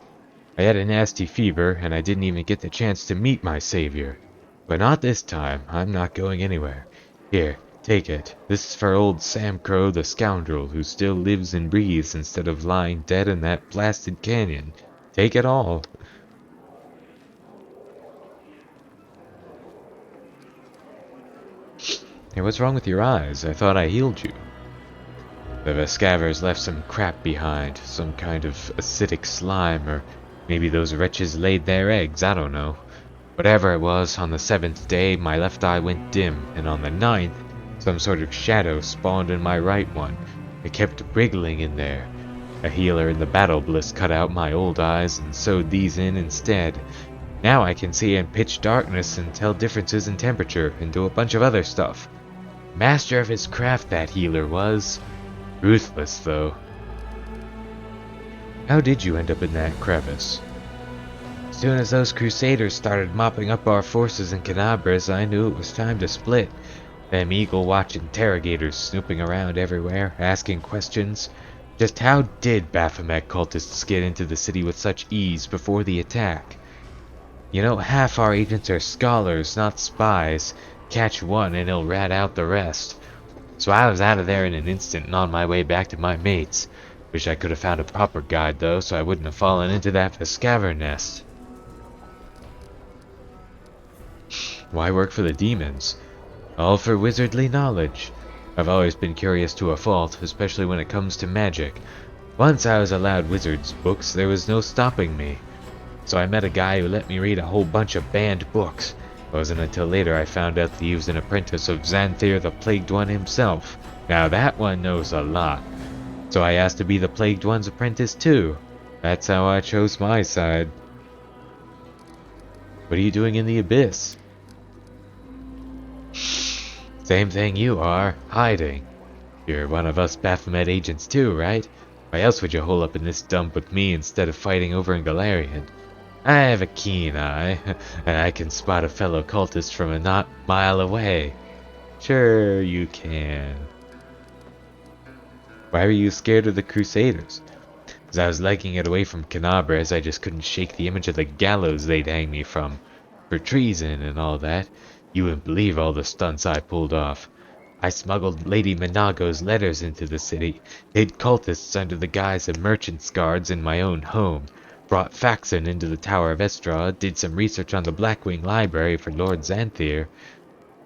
I had a nasty fever, and I didn't even get the chance to meet my savior. But not this time. I'm not going anywhere. Here, take it. This is for old Sam Crow, the scoundrel who still lives and breathes instead of lying dead in that blasted canyon. Take it all. Hey, what's wrong with your eyes? I thought I healed you. The Vescavers left some crap behind, some kind of acidic slime, or maybe those wretches laid their eggs, I don't know. Whatever it was, on the 7th day, my left eye went dim, and on the 9th, some sort of shadow spawned in my right one. It kept wriggling in there. A healer in the battle bliss cut out my old eyes and sewed these in instead. Now I can see in pitch darkness and tell differences in temperature, and do a bunch of other stuff. Master of his craft, that healer was. Ruthless, though. How did you end up in that crevice? As soon as those crusaders started mopping up our forces in Canabras, I knew it was time to split. Them Eagle Watch interrogators snooping around everywhere, asking questions. Just how did Baphomet cultists get into the city with such ease before the attack? You know, half our agents are scholars, not spies. Catch one and he'll rat out the rest. So I was out of there in an instant and on my way back to my mates. Wish I could have found a proper guide though, so I wouldn't have fallen into that Vescaver nest. Why work for the demons? All for wizardly knowledge. I've always been curious to a fault, especially when it comes to magic. Once I was allowed wizards' books, there was no stopping me. So I met a guy who let me read a whole bunch of banned books. It wasn't until later I found out that he was an apprentice of Xanthir the Plagued One himself. Now that one knows a lot. So I asked to be the Plagued One's apprentice too. That's how I chose my side. What are you doing in the Abyss? Same thing you are, hiding. You're one of us Baphomet agents too, right? Why else would you hole up in this dump with me instead of fighting over in Galarian? I have a keen eye, and I can spot a fellow cultist from a mile away. Sure, you can. Why were you scared of the Crusaders? As I was legging it away from Canabras, I just couldn't shake the image of the gallows they'd hang me from. For treason and all that. You wouldn't believe all the stunts I pulled off. I smuggled Lady Minago's letters into the city, hid cultists under the guise of merchants' guards in my own home, brought Faxon into the Tower of Estrad, did some research on the Blackwing Library for Lord Xanthir.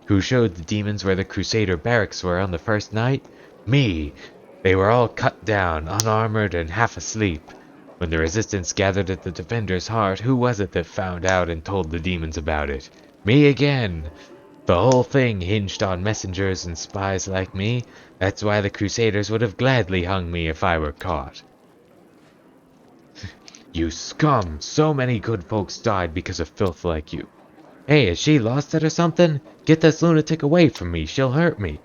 Who showed the demons where the Crusader barracks were on the first night? Me! They were all cut down, unarmored, and half asleep. When the resistance gathered at the Defender's Heart, who was it that found out and told the demons about it? Me again! The whole thing hinged on messengers and spies like me. That's why the Crusaders would have gladly hung me if I were caught. You scum! So many good folks died because of filth like you. Hey, is she lost it or something? Get this lunatic away from me, she'll hurt me.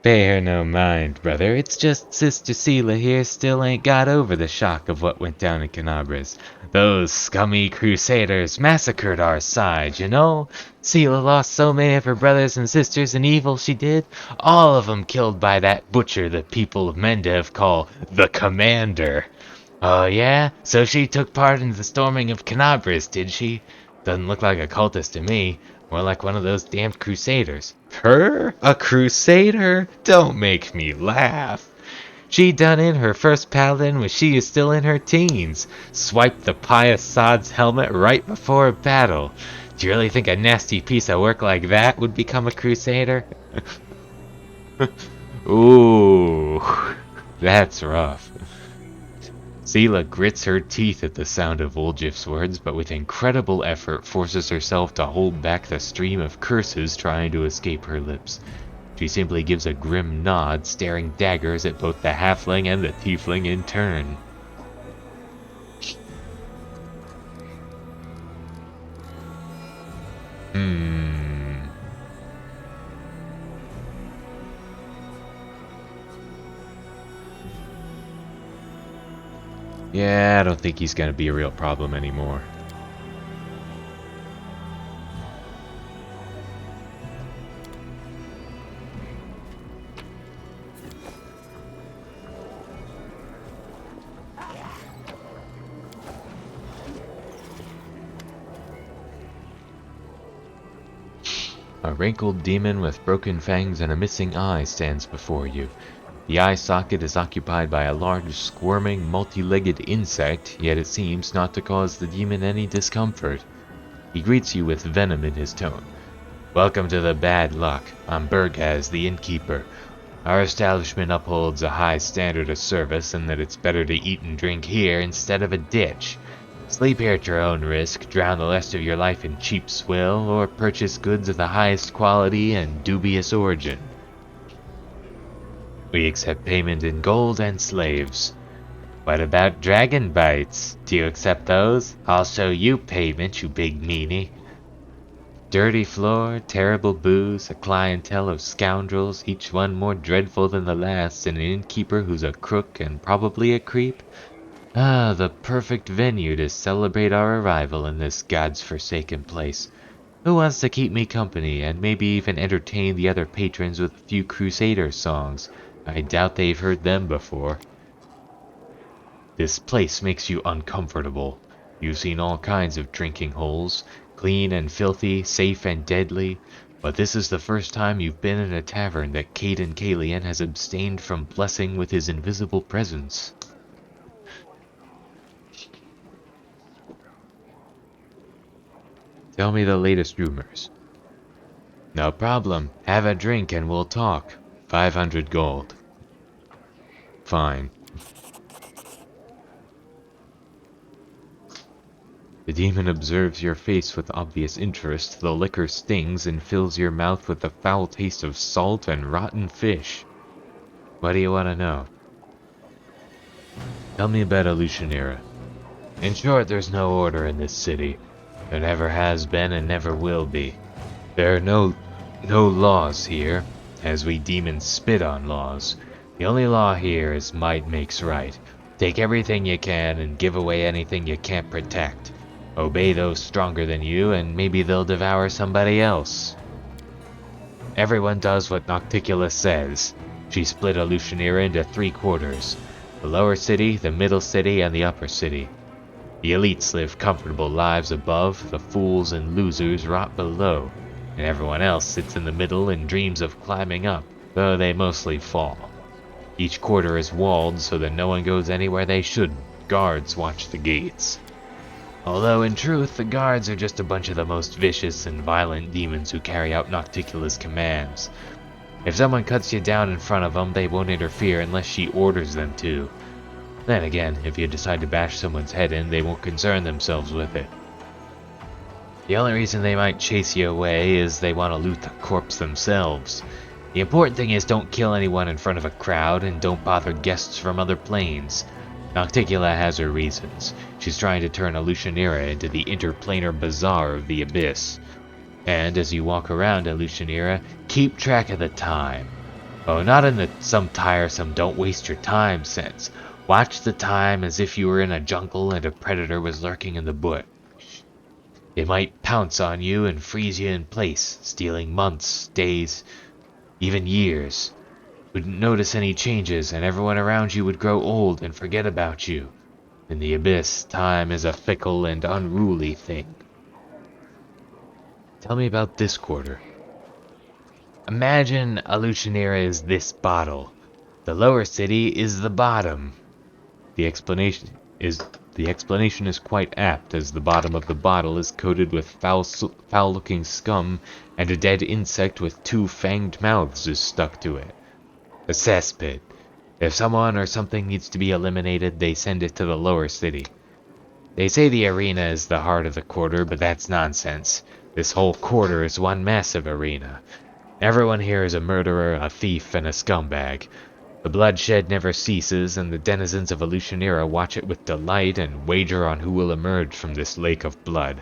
Pay her no mind, brother. It's just Sister Sela here still ain't got over the shock of what went down in Canabras. Those scummy crusaders massacred our side, you know? Sela lost so many of her brothers and sisters in evil she did. All of them killed by that butcher the people of Mendev call the Commander. Oh yeah? So she took part in the storming of Canabras, did she? Doesn't look like a cultist to me. More like one of those damned crusaders. Her? A crusader? Don't make me laugh. She done in her first paladin when she is still in her teens. Swiped the pious sod's helmet right before a battle. Do you really think a nasty piece of work like that would become a crusader? Ooh, that's rough. Sela grits her teeth at the sound of Woljif's words, but with incredible effort forces herself to hold back the stream of curses trying to escape her lips. She simply gives a grim nod, staring daggers at both the halfling and the tiefling in turn. Yeah, I don't think he's gonna be a real problem anymore. A wrinkled demon with broken fangs and a missing eye stands before you. The eye socket is occupied by a large, squirming, multi-legged insect, yet it seems not to cause the demon any discomfort. He greets you with venom in his tone. "Welcome to the bad luck. I'm Burgaz, the innkeeper. Our establishment upholds a high standard of service and that it's better to eat and drink here instead of a ditch. Sleep here at your own risk, drown the rest of your life in cheap swill, or purchase goods of the highest quality and dubious origin. We accept payment in gold and slaves. What about dragon bites? Do you accept those? I'll show you payment, you big meanie." Dirty floor, terrible booze, a clientele of scoundrels, each one more dreadful than the last, and an innkeeper who's a crook and probably a creep. Ah, the perfect venue to celebrate our arrival in this God's forsaken place. Who wants to keep me company, and maybe even entertain the other patrons with a few Crusader songs? I doubt they've heard them before. This place makes you uncomfortable. You've seen all kinds of drinking holes, clean and filthy, safe and deadly, but this is the first time you've been in a tavern that Caden Kalian has abstained from blessing with his invisible presence. Tell me the latest rumors. No problem. Have a drink and we'll talk. 500 gold. Fine. The demon observes your face with obvious interest. The liquor stings and fills your mouth with the foul taste of salt and rotten fish. What do you want to know? Tell me about Alushinyrra. In short, there's no order in this city. There never has been and never will be. There are no laws here, as we demons spit on laws. The only law here is might makes right. Take everything you can and give away anything you can't protect. Obey those stronger than you, and maybe they'll devour somebody else. Everyone does what Nocticula says. She split Alushinyrra into 3 quarters. The lower city, the middle city, and the upper city. The elites live comfortable lives above, the fools and losers rot below, and everyone else sits in the middle and dreams of climbing up, though they mostly fall. Each quarter is walled so that no one goes anywhere they shouldn't. Guards watch the gates. Although in truth, the guards are just a bunch of the most vicious and violent demons who carry out Nocticula's commands. If someone cuts you down in front of them, they won't interfere unless she orders them to. Then again, if you decide to bash someone's head in, they won't concern themselves with it. The only reason they might chase you away is they want to loot the corpse themselves. The important thing is don't kill anyone in front of a crowd and don't bother guests from other planes. Nocticula has her reasons. She's trying to turn Alushinyrra into the interplanar bazaar of the abyss. And as you walk around Alushinyrra, keep track of the time. Oh, not in the some tiresome don't waste your time sense. Watch the time as if you were in a jungle and a predator was lurking in the bush. It might pounce on you and freeze you in place, stealing months, days, even years. Wouldn't notice any changes, and everyone around you would grow old and forget about you. In the abyss, time is a fickle and unruly thing. Tell me about this quarter. Imagine Alushinyrra is this bottle. The lower city is the bottom. The explanation is quite apt, as the bottom of the bottle is coated with foul-looking scum, and a dead insect with 2 fanged mouths is stuck to it. A cesspit. If someone or something needs to be eliminated, they send it to the lower city. They say the arena is the heart of the quarter, but that's nonsense. This whole quarter is one massive arena. Everyone here is a murderer, a thief, and a scumbag. The bloodshed never ceases, and the denizens of Alushinyrra watch it with delight and wager on who will emerge from this lake of blood.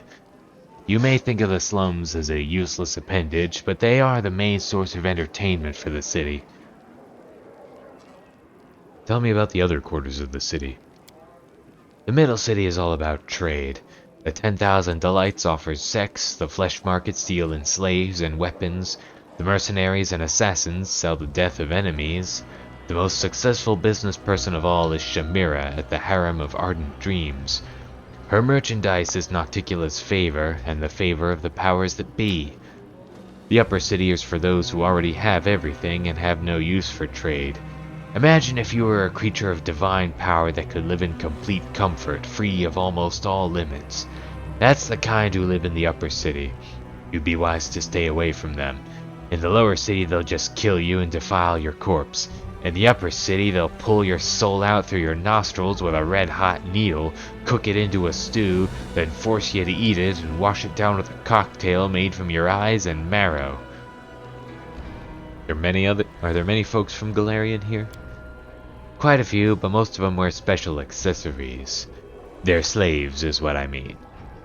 You may think of the slums as a useless appendage, but they are the main source of entertainment for the city. Tell me about the other quarters of the city. The middle city is all about trade. The 10,000 Delights offers sex, the flesh markets deal in slaves and weapons, the mercenaries and assassins sell the death of enemies. The most successful business person of all is Shamira at the Harem of Ardent Dreams. Her merchandise is Nocticula's favor and the favor of the powers that be. The upper city is for those who already have everything and have no use for trade. Imagine if you were a creature of divine power that could live in complete comfort, free of almost all limits. That's the kind who live in the upper city. You'd be wise to stay away from them. In the lower city, they'll just kill you and defile your corpse. In the upper city, they'll pull your soul out through your nostrils with a red-hot needle, cook it into a stew, then force you to eat it and wash it down with a cocktail made from your eyes and marrow. Are there many folks from Galarian here? Quite a few, but most of them wear special accessories. They're slaves, is what I mean.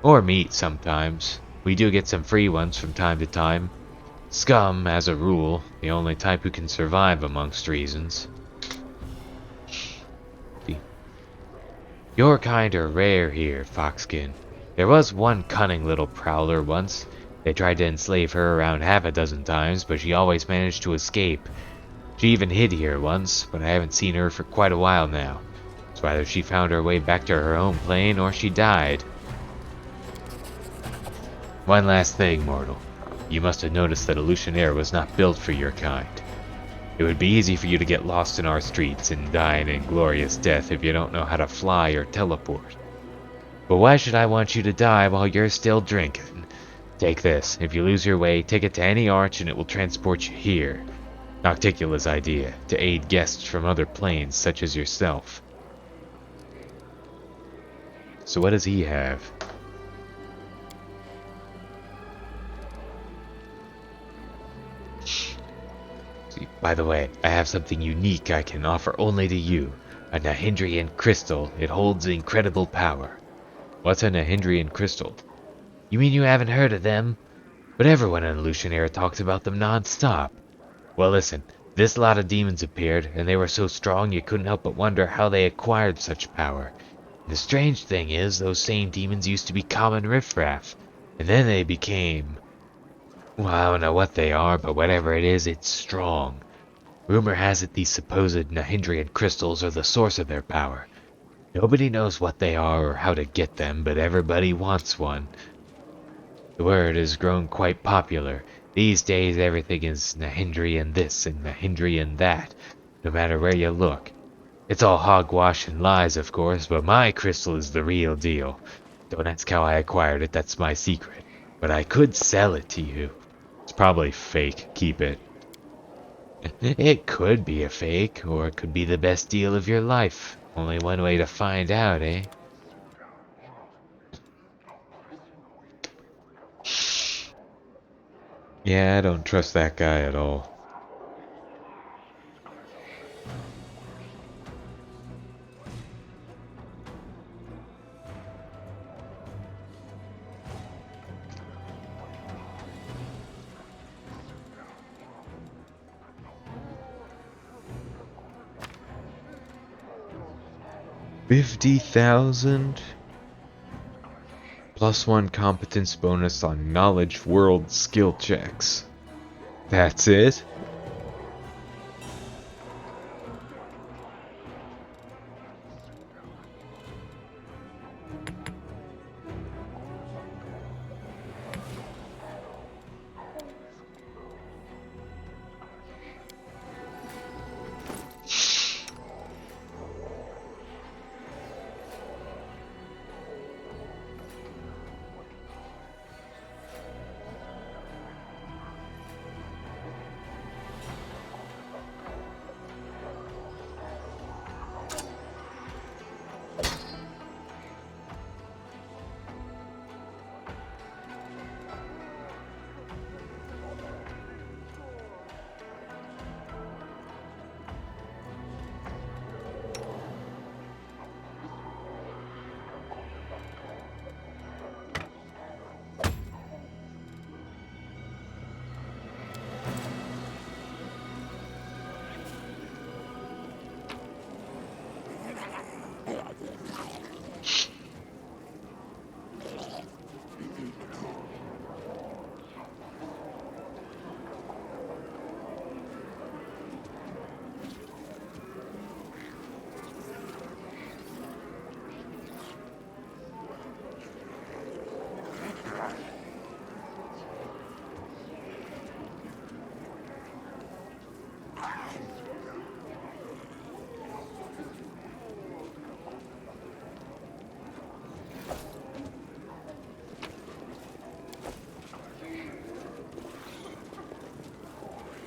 Or meat sometimes. We do get some free ones from time to time. Scum, as a rule, the only type who can survive amongst reasons. Your kind are rare here, Foxkin. There was one cunning little prowler once. They tried to enslave her around half a dozen times, but she always managed to escape. She even hid here once, but I haven't seen her for quite a while now. It's either she found her way back to her home plane or she died. One last thing, mortal. You must have noticed that Alushinyrra was not built for your kind. It would be easy for you to get lost in our streets and die an inglorious death if you don't know how to fly or teleport. But why should I want you to die while you're still drinking? Take this. If you lose your way, take it to any arch and it will transport you here. Nocticula's idea, to aid guests from other planes such as yourself. So what does he have? By the way, I have something unique I can offer only to you. A Nahindrian crystal. It holds incredible power. What's a Nahindrian crystal? You mean you haven't heard of them? But everyone in Alushinyrra talks about them non-stop. Well listen, this lot of demons appeared, and they were so strong you couldn't help but wonder how they acquired such power. The strange thing is, those same demons used to be common riffraff, and then they became... Well, I don't know what they are, but whatever it is, it's strong. Rumor has it these supposed Nahindrian crystals are the source of their power. Nobody knows what they are or how to get them, but everybody wants one. The word has grown quite popular. These days everything is Nahindrian this and Nahindrian that, no matter where you look. It's all hogwash and lies, of course, but my crystal is the real deal. Don't ask how I acquired it, that's my secret. But I could sell it to you. It's probably fake, keep it. It could be a fake, or it could be the best deal of your life. Only one way to find out, eh? Yeah, I don't trust that guy at all. $50,000 +1 competence bonus on knowledge world skill checks. That's it?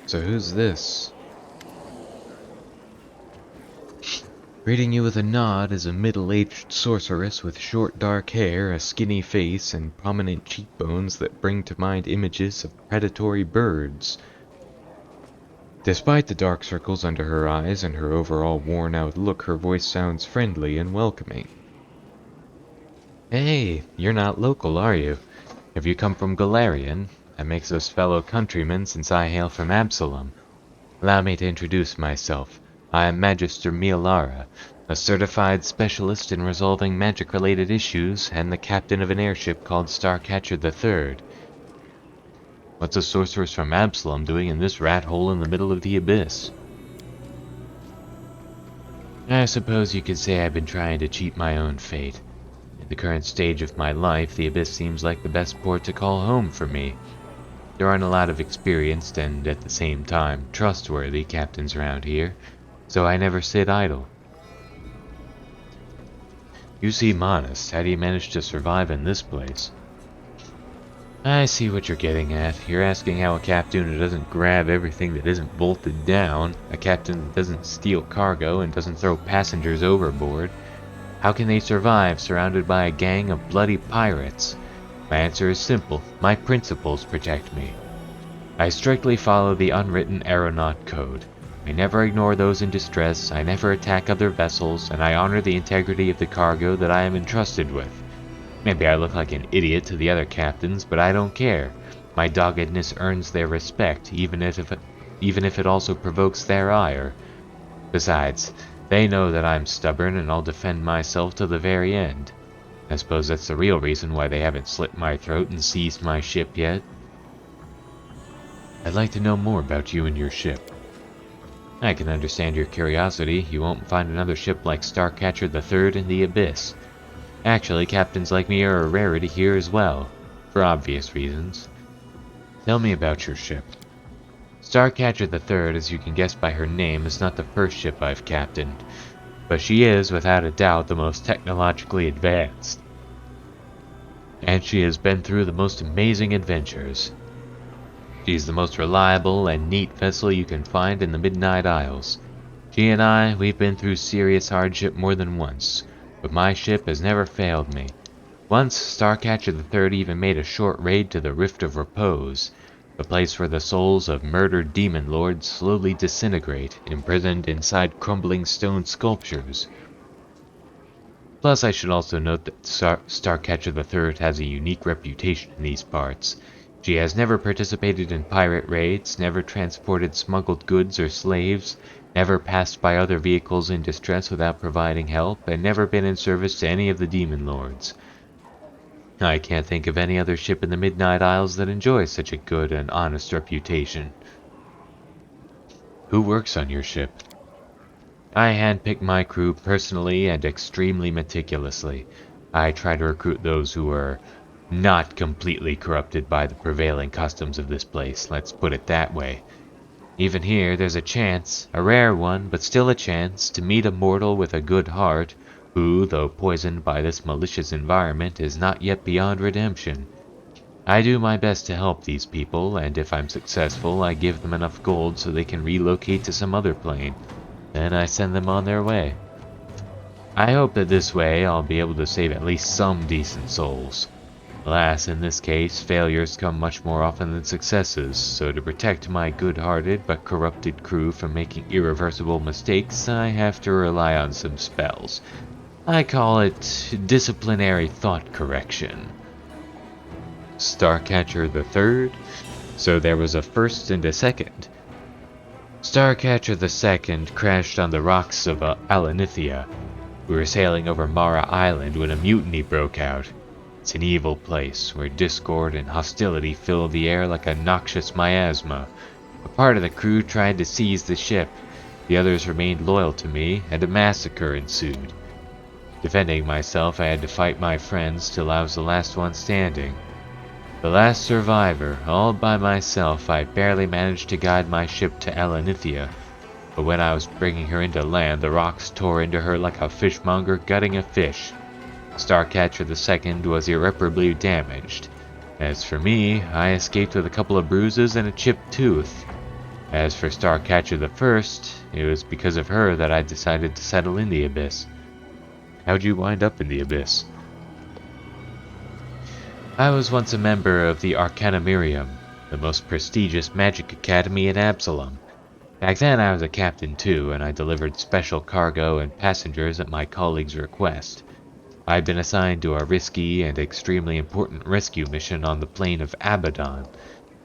So who's this? Greeting you with a nod is a middle-aged sorceress with short dark hair, a skinny face, and prominent cheekbones that bring to mind images of predatory birds. Despite the dark circles under her eyes and her overall worn-out look, her voice sounds friendly and welcoming. Hey, you're not local, are you? Have you come from Galarian? That makes us fellow countrymen since I hail from Absalom. Allow me to introduce myself. I am Magister Mielara, a certified specialist in resolving magic-related issues and the captain of an airship called Starcatcher III. What's a sorceress from Absalom doing in this rat hole in the middle of the abyss? I suppose you could say I've been trying to cheat my own fate. At the current stage of my life, the abyss seems like the best port to call home for me. There aren't a lot of experienced and, at the same time, trustworthy captains around here, so I never sit idle. You seem honest. How do you manage to survive in this place? I see what you're getting at. You're asking how a captain who doesn't grab everything that isn't bolted down, a captain that doesn't steal cargo and doesn't throw passengers overboard, how can they survive surrounded by a gang of bloody pirates? My answer is simple. My principles protect me. I strictly follow the unwritten aeronaut code. I never ignore those in distress, I never attack other vessels, and I honor the integrity of the cargo that I am entrusted with. Maybe I look like an idiot to the other captains, but I don't care. My doggedness earns their respect, even if it also provokes their ire. Besides, they know that I'm stubborn and I'll defend myself to the very end. I suppose that's the real reason why they haven't slit my throat and seized my ship yet. I'd like to know more about you and your ship. I can understand your curiosity. You won't find another ship like Starcatcher III in the Abyss. Actually, captains like me are a rarity here as well, for obvious reasons. Tell me about your ship. Starcatcher III, as you can guess by her name, is not the first ship I've captained, but she is, without a doubt, the most technologically advanced. And she has been through the most amazing adventures. She's the most reliable and neat vessel you can find in the Midnight Isles. She and I, we've been through serious hardship more than once, but my ship has never failed me. Once, Starcatcher III even made a short raid to the Rift of Repose, the place where the souls of murdered demon lords slowly disintegrate, imprisoned inside crumbling stone sculptures. Plus, I should also note that Starcatcher III has a unique reputation in these parts. She has never participated in pirate raids, never transported smuggled goods or slaves, never passed by other vehicles in distress without providing help, and never been in service to any of the demon lords. I can't think of any other ship in the Midnight Isles that enjoys such a good and honest reputation. Who works on your ship? I handpick my crew personally and extremely meticulously. I try to recruit those who are not completely corrupted by the prevailing customs of this place, let's put it that way. Even here, there's a chance, a rare one, but still a chance, to meet a mortal with a good heart, who, though poisoned by this malicious environment, is not yet beyond redemption. I do my best to help these people, and if I'm successful, I give them enough gold so they can relocate to some other plane. Then I send them on their way. I hope that this way I'll be able to save at least some decent souls. Alas, in this case, failures come much more often than successes, so to protect my good-hearted but corrupted crew from making irreversible mistakes, I have to rely on some spells. I call it disciplinary thought correction. Starcatcher III? So there was a first and a second. Starcatcher II crashed on the rocks of Alushinyrra. We were sailing over Mara Island when a mutiny broke out. It's an evil place where discord and hostility fill the air like a noxious miasma. A part of the crew tried to seize the ship. The others remained loyal to me, and a massacre ensued. Defending myself, I had to fight my friends till I was the last one standing. The last survivor, all by myself, I barely managed to guide my ship to Alushinyrra, but when I was bringing her into land, the rocks tore into her like a fishmonger gutting a fish. Starcatcher II was irreparably damaged. As for me, I escaped with a couple of bruises and a chipped tooth. As for Starcatcher I, it was because of her that I decided to settle in the Abyss. How'd you wind up in the Abyss? I was once a member of the Arcanumirium, the most prestigious magic academy in Absalom. Back then I was a captain too, and I delivered special cargo and passengers at my colleague's request. I'd been assigned to a risky and extremely important rescue mission on the plain of Abaddon.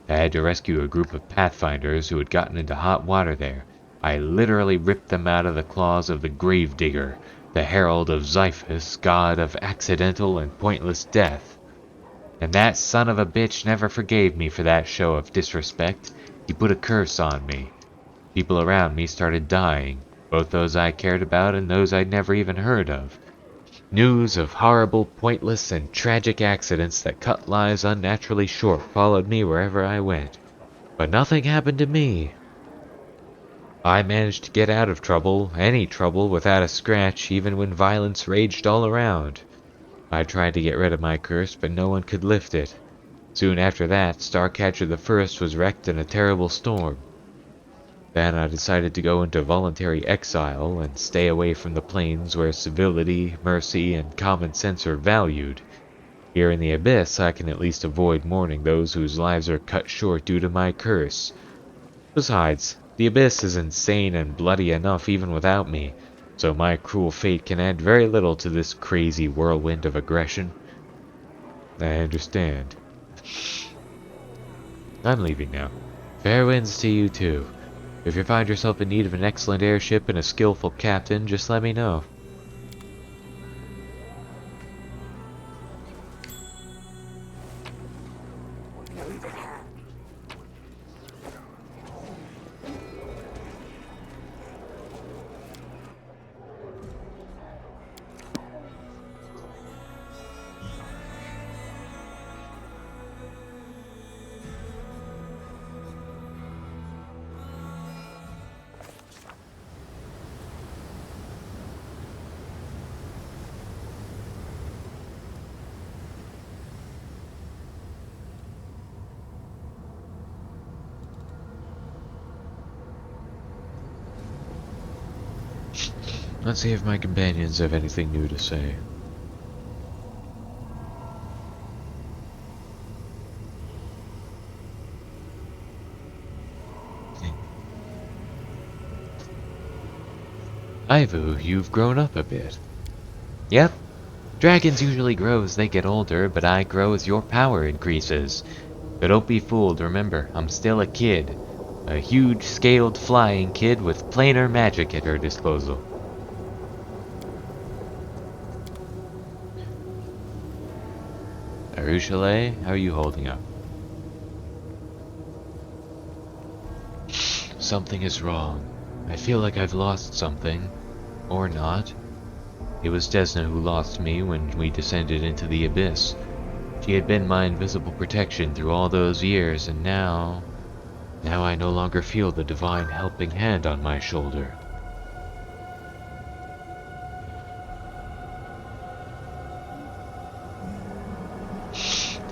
I had to rescue a group of pathfinders who had gotten into hot water there. I literally ripped them out of the claws of the Gravedigger, the herald of Xiphus, god of accidental and pointless death. And that son of a bitch never forgave me for that show of disrespect. He put a curse on me. People around me started dying, both those I cared about and those I'd never even heard of. News of horrible, pointless, and tragic accidents that cut lives unnaturally short followed me wherever I went. But nothing happened to me. I managed to get out of trouble, any trouble, without a scratch, even when violence raged all around. I tried to get rid of my curse, but no one could lift it. Soon after that, Starcatcher I was wrecked in a terrible storm. Then I decided to go into voluntary exile and stay away from the plains where civility, mercy, and common sense are valued. Here in the Abyss, I can at least avoid mourning those whose lives are cut short due to my curse. Besides, the Abyss is insane and bloody enough even without me, so my cruel fate can add very little to this crazy whirlwind of aggression. I understand. I'm leaving now. Fair winds to you too. If you find yourself in need of an excellent airship and a skillful captain, just let me know. Let's see if my companions have anything new to say. Ivu, you've grown up a bit. Yep. Dragons usually grow as they get older, but I grow as your power increases. But don't be fooled, remember, I'm still a kid. A huge scaled flying kid with planar magic at her disposal. Arushale, how are you holding up? Something is wrong. I feel like I've lost something. Or not. It was Desna who lost me when we descended into the Abyss. She had been my invisible protection through all those years, and now I no longer feel the divine helping hand on my shoulder.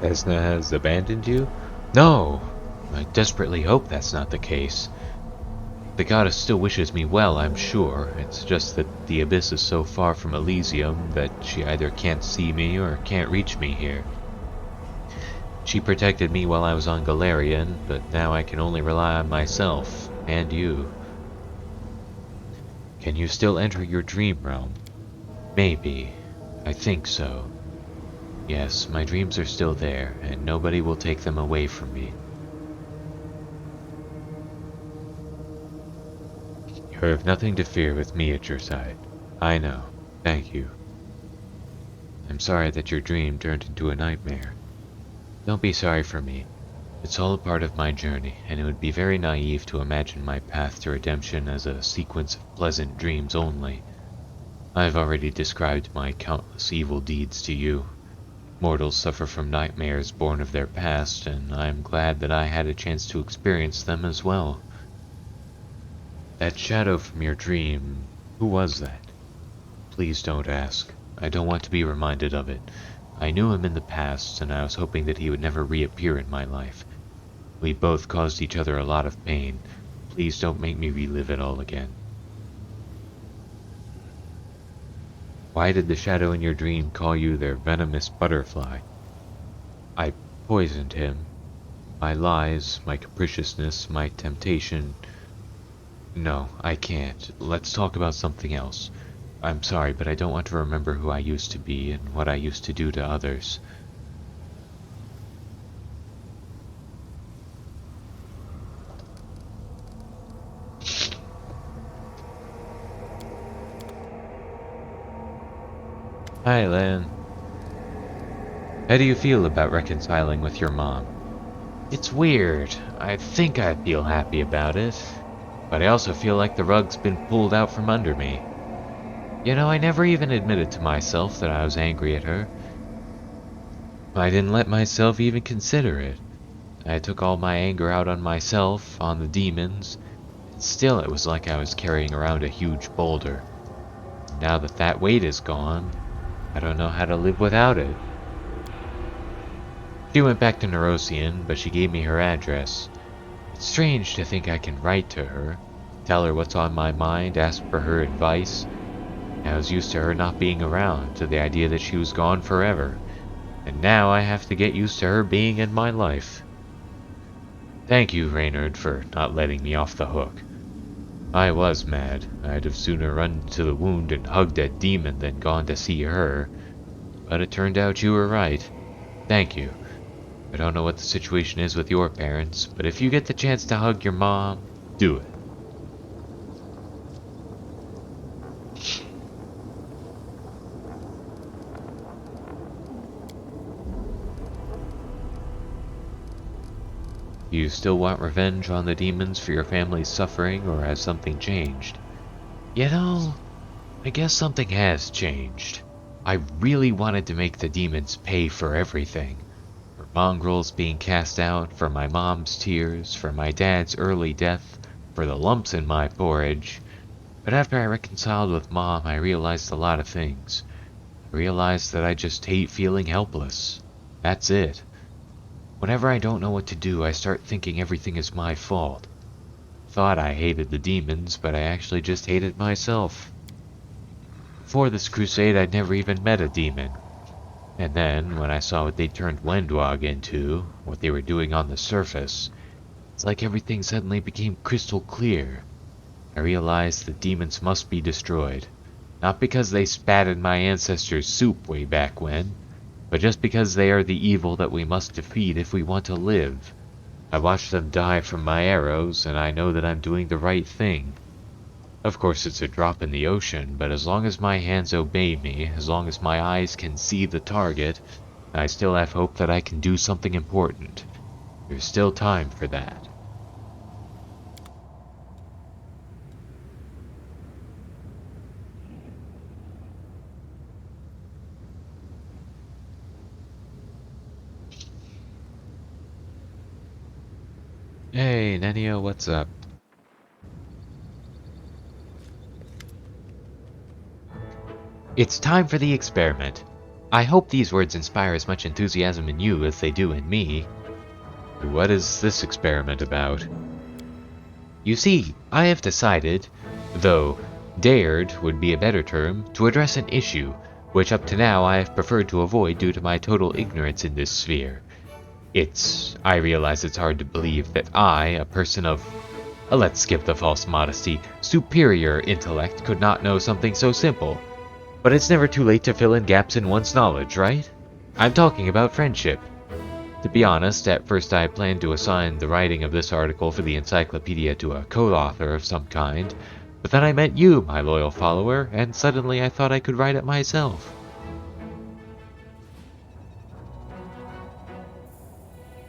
Desna has abandoned you? No! I desperately hope that's not the case. The goddess still wishes me well, I'm sure. It's just that the Abyss is so far from Elysium that she either can't see me or can't reach me here. She protected me while I was on Galarian, but now I can only rely on myself, and you. Can you still enter your dream realm? Maybe. I think so. Yes, my dreams are still there, and nobody will take them away from me. You have nothing to fear with me at your side. I know. Thank you. I'm sorry that your dream turned into a nightmare. Don't be sorry for me. It's all a part of my journey, and it would be very naive to imagine my path to redemption as a sequence of pleasant dreams only. I've already described my countless evil deeds to you. Mortals suffer from nightmares born of their past, and I'm glad that I had a chance to experience them as well. That shadow from your dream, who was that? Please don't ask. I don't want to be reminded of it. I knew him in the past, and I was hoping that he would never reappear in my life. We both caused each other a lot of pain. Please don't make me relive it all again. Why did the shadow in your dream call you their venomous butterfly? I poisoned him. My lies, my capriciousness, my temptation. No, I can't. Let's talk about something else. I'm sorry, but I don't want to remember who I used to be and what I used to do to others. Hi, Lan. How do you feel about reconciling with your mom? It's weird. I think I feel happy about it, but I also feel like the rug's been pulled out from under me. You know, I never even admitted to myself that I was angry at her. I didn't let myself even consider it. I took all my anger out on myself, on the demons, and still it was like I was carrying around a huge boulder. Now that that weight is gone, I don't know how to live without it. She went back to Nerosian, but she gave me her address. It's strange to think I can write to her, tell her what's on my mind, ask for her advice. I was used to her not being around, to the idea that she was gone forever, and now I have to get used to her being in my life. Thank you, Reynard, for not letting me off the hook. I was mad. I'd have sooner run to the wound and hugged that demon than gone to see her. But it turned out you were right. Thank you. I don't know what the situation is with your parents, but if you get the chance to hug your mom, do it. You still want revenge on the demons for your family's suffering, or has something changed? You know, I guess something has changed. I really wanted to make the demons pay for everything. For mongrels being cast out, for my mom's tears, for my dad's early death, for the lumps in my porridge. But after I reconciled with Mom, I realized a lot of things. I realized that I just hate feeling helpless. That's it. Whenever I don't know what to do, I start thinking everything is my fault. Thought I hated the demons, but I actually just hated myself. Before this crusade, I'd never even met a demon. And then, when I saw what they turned Wendwag into, what they were doing on the surface, it's like everything suddenly became crystal clear. I realized that demons must be destroyed. Not because they spat in my ancestors' soup way back when, but just because they are the evil that we must defeat if we want to live. I watched them die from my arrows, and I know that I'm doing the right thing. Of course it's a drop in the ocean, but as long as my hands obey me, as long as my eyes can see the target, I still have hope that I can do something important. There's still time for that. Hey, Nenio, what's up? It's time for the experiment. I hope these words inspire as much enthusiasm in you as they do in me. What is this experiment about? You see, I have decided, though dared would be a better term, to address an issue, which up to now I have preferred to avoid due to my total ignorance in this sphere. I realize it's hard to believe that I, a person of, let's skip the false modesty, superior intellect could not know something so simple. But it's never too late to fill in gaps in one's knowledge, right? I'm talking about friendship. To be honest, at first I planned to assign the writing of this article for the encyclopedia to a co-author of some kind, but then I met you, my loyal follower, and suddenly I thought I could write it myself.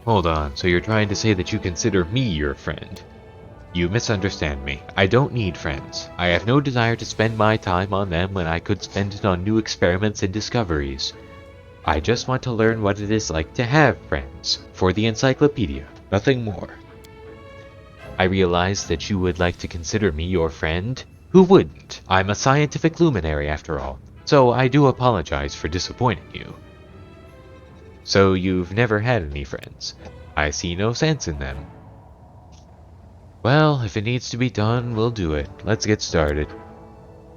Hold on, so you're trying to say that you consider me your friend? You misunderstand me. I don't need friends. I have no desire to spend my time on them when I could spend it on new experiments and discoveries. I just want to learn what it is like to have friends, for the encyclopedia, nothing more. I realize that you would like to consider me your friend. Who wouldn't? I'm a scientific luminary after all, so I do apologize for disappointing you. So you've never had any friends? I see no sense in them. Well, if it needs to be done, we'll do it. Let's get started.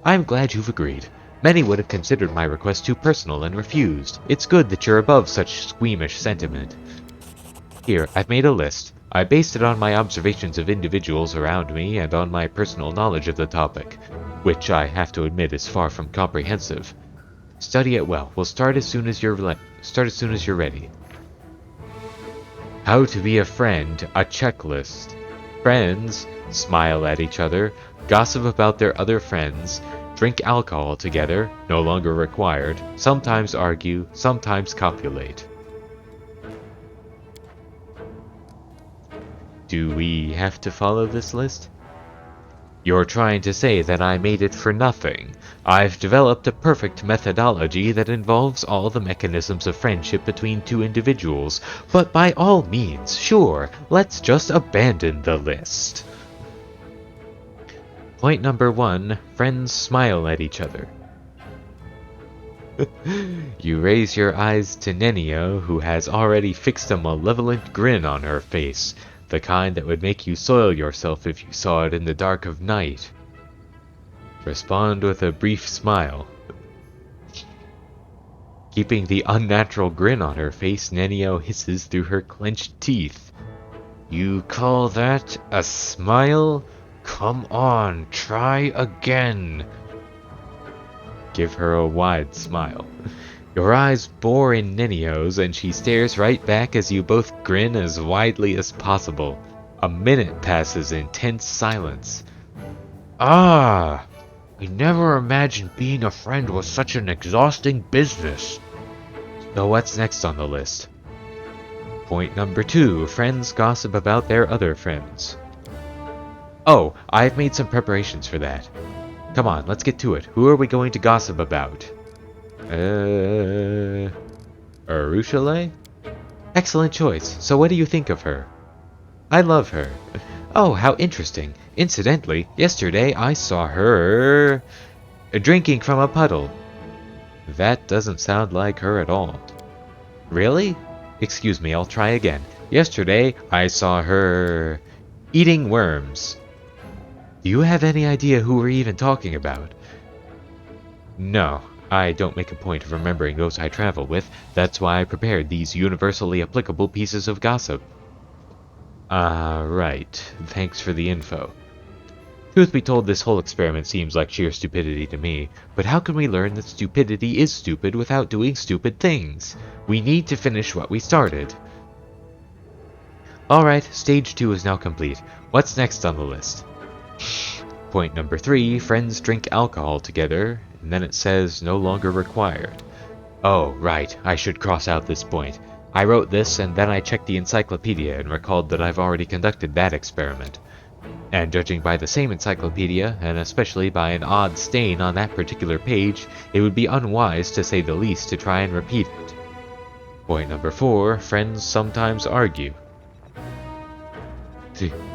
I'm glad you've agreed. Many would have considered my request too personal and refused. It's good that you're above such squeamish sentiment. Here, I've made a list. I based it on my observations of individuals around me and on my personal knowledge of the topic, which I have to admit is far from comprehensive. Study it well. We'll start as soon as you're ready. How to be a friend, a checklist. Friends smile at each other, gossip about their other friends, drink alcohol together, no longer required, sometimes argue, sometimes copulate. Do we have to follow this list? You're trying to say that I made it for nothing. I've developed a perfect methodology that involves all the mechanisms of friendship between two individuals, but by all means, sure, let's just abandon the list. Point number 1, friends smile at each other. You raise your eyes to Nenio, who has already fixed a malevolent grin on her face. The kind that would make you soil yourself if you saw it in the dark of night. Respond with a brief smile. Keeping the unnatural grin on her face, Nenio hisses through her clenched teeth. You call that a smile? Come on, try again. Give her a wide smile. Your eyes bore in Nenio's, and she stares right back as you both grin as widely as possible. A minute passes in tense silence. Ah! I never imagined being a friend was such an exhausting business. So what's next on the list? Point number 2, friends gossip about their other friends. Oh, I've made some preparations for that. Come on, let's get to it. Who are we going to gossip about? Arushale? Excellent choice. So what do you think of her? I love her. Oh, how interesting. Incidentally, yesterday I saw her drinking from a puddle. That doesn't sound like her at all. Really? Excuse me, I'll try again. Yesterday I saw her eating worms. Do you have any idea who we're even talking about? No. I don't make a point of remembering those I travel with. That's why I prepared these universally applicable pieces of gossip. Right. Thanks for the info. Truth be told, this whole experiment seems like sheer stupidity to me, but how can we learn that stupidity is stupid without doing stupid things? We need to finish what we started. Alright, stage 2 is now complete. What's next on the list? Point number 3, friends drink alcohol together, and then it says no longer required. Oh, right, I should cross out this point. I wrote this, and then I checked the encyclopedia and recalled that I've already conducted that experiment. And judging by the same encyclopedia, and especially by an odd stain on that particular page, it would be unwise, to say the least, to try and repeat it. Point number 4, friends sometimes argue.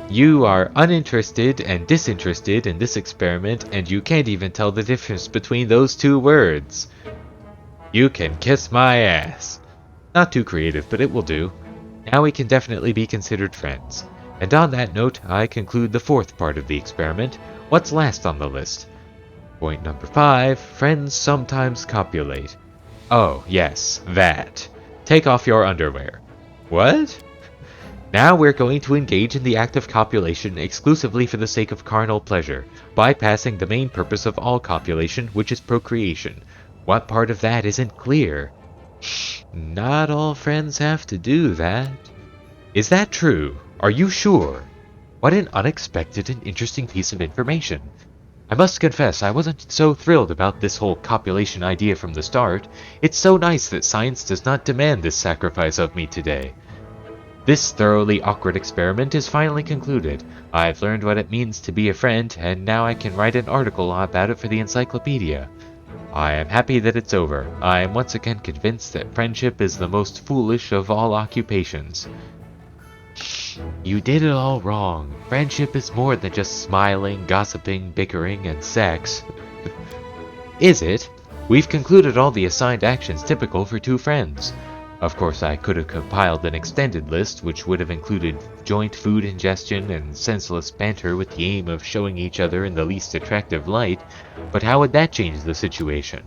You are uninterested and disinterested in this experiment, and you can't even tell the difference between those two words. You can kiss my ass. Not too creative, but it will do. Now we can definitely be considered friends. And on that note, I conclude the 4th part of the experiment. What's last on the list? Point number 5, friends sometimes copulate. Oh, yes, that. Take off your underwear. What? Now we're going to engage in the act of copulation exclusively for the sake of carnal pleasure, bypassing the main purpose of all copulation, which is procreation. What part of that isn't clear? Not all friends have to do that. Is that true? Are you sure? What an unexpected and interesting piece of information. I must confess, I wasn't so thrilled about this whole copulation idea from the start. It's so nice that science does not demand this sacrifice of me today. This thoroughly awkward experiment is finally concluded. I've learned what it means to be a friend, and now I can write an article about it for the encyclopedia. I am happy that it's over. I am once again convinced that friendship is the most foolish of all occupations. You did it all wrong. Friendship is more than just smiling, gossiping, bickering, and sex. Is it? We've concluded all the assigned actions typical for two friends. Of course, I could have compiled an extended list, which would have included joint food ingestion and senseless banter with the aim of showing each other in the least attractive light, but how would that change the situation?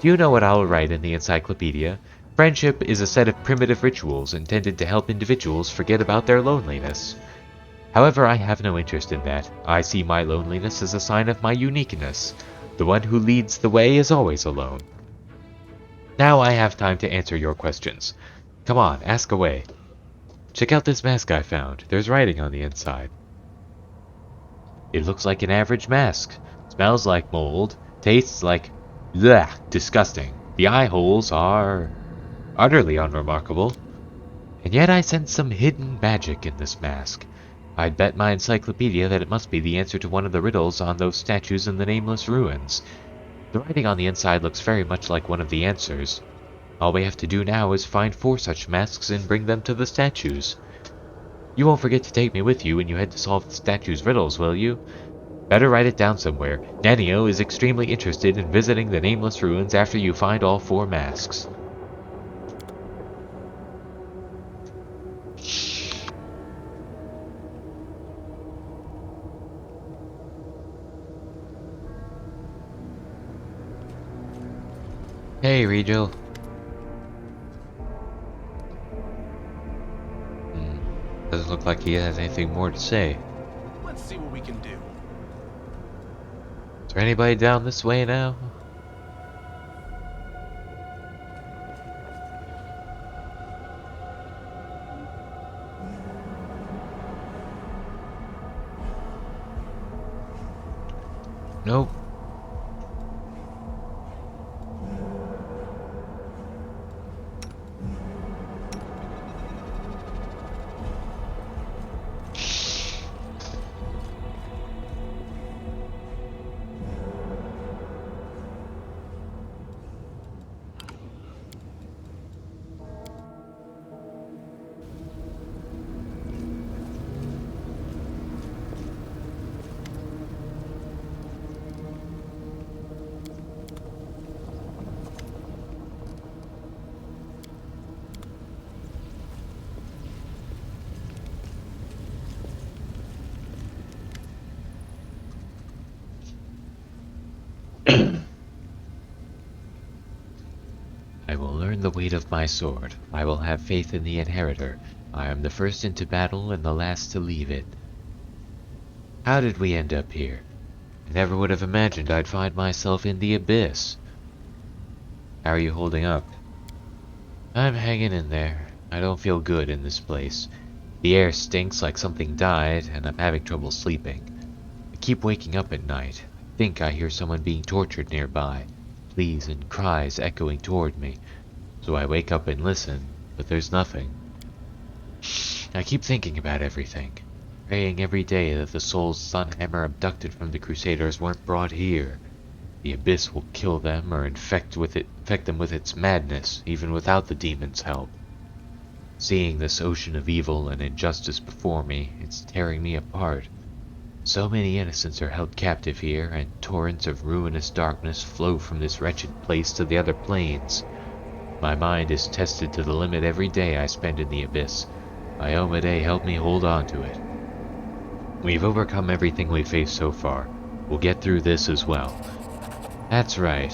Do you know what I'll write in the encyclopedia? Friendship is a set of primitive rituals intended to help individuals forget about their loneliness. However, I have no interest in that. I see my loneliness as a sign of my uniqueness. The one who leads the way is always alone. Now I have time to answer your questions. Come on, ask away. Check out this mask I found. There's writing on the inside. It looks like an average mask. Smells like mold. Tastes like... bleh, disgusting. The eye holes are... utterly unremarkable. And yet I sense some hidden magic in this mask. I'd bet my encyclopedia that it must be the answer to one of the riddles on those statues in the nameless ruins. The writing on the inside looks very much like one of the answers. All we have to do now is find 4 such masks and bring them to the statues. You won't forget to take me with you when you head to solve the statues' riddles, will you? Better write it down somewhere. Nanio is extremely interested in visiting the nameless ruins after you find all 4 masks. Hey, Regil. Doesn't look like he has anything more to say. Let's see what we can do. Is there anybody down this way now? Nope. I will learn the weight of my sword. I will have faith in the inheritor. I am the first into battle and the last to leave it. How did we end up here? I never would have imagined I'd find myself in the abyss. How are you holding up? I'm hanging in there. I don't feel good in this place. The air stinks like something died, and I'm having trouble sleeping. I keep waking up at night. I think I hear someone being tortured nearby. Pleas and cries echoing toward me. So I wake up and listen, but there's nothing. I keep thinking about everything. Praying every day that the souls Sunhammer abducted from the Crusaders weren't brought here. The abyss will kill them or infect them with its madness, even without the demon's help. Seeing this ocean of evil and injustice before me, it's tearing me apart. So many innocents are held captive here, and torrents of ruinous darkness flow from this wretched place to the other planes. My mind is tested to the limit every day I spend in the abyss. Iomedae help me hold on to it. We've overcome everything we've faced so far. We'll get through this as well. That's right.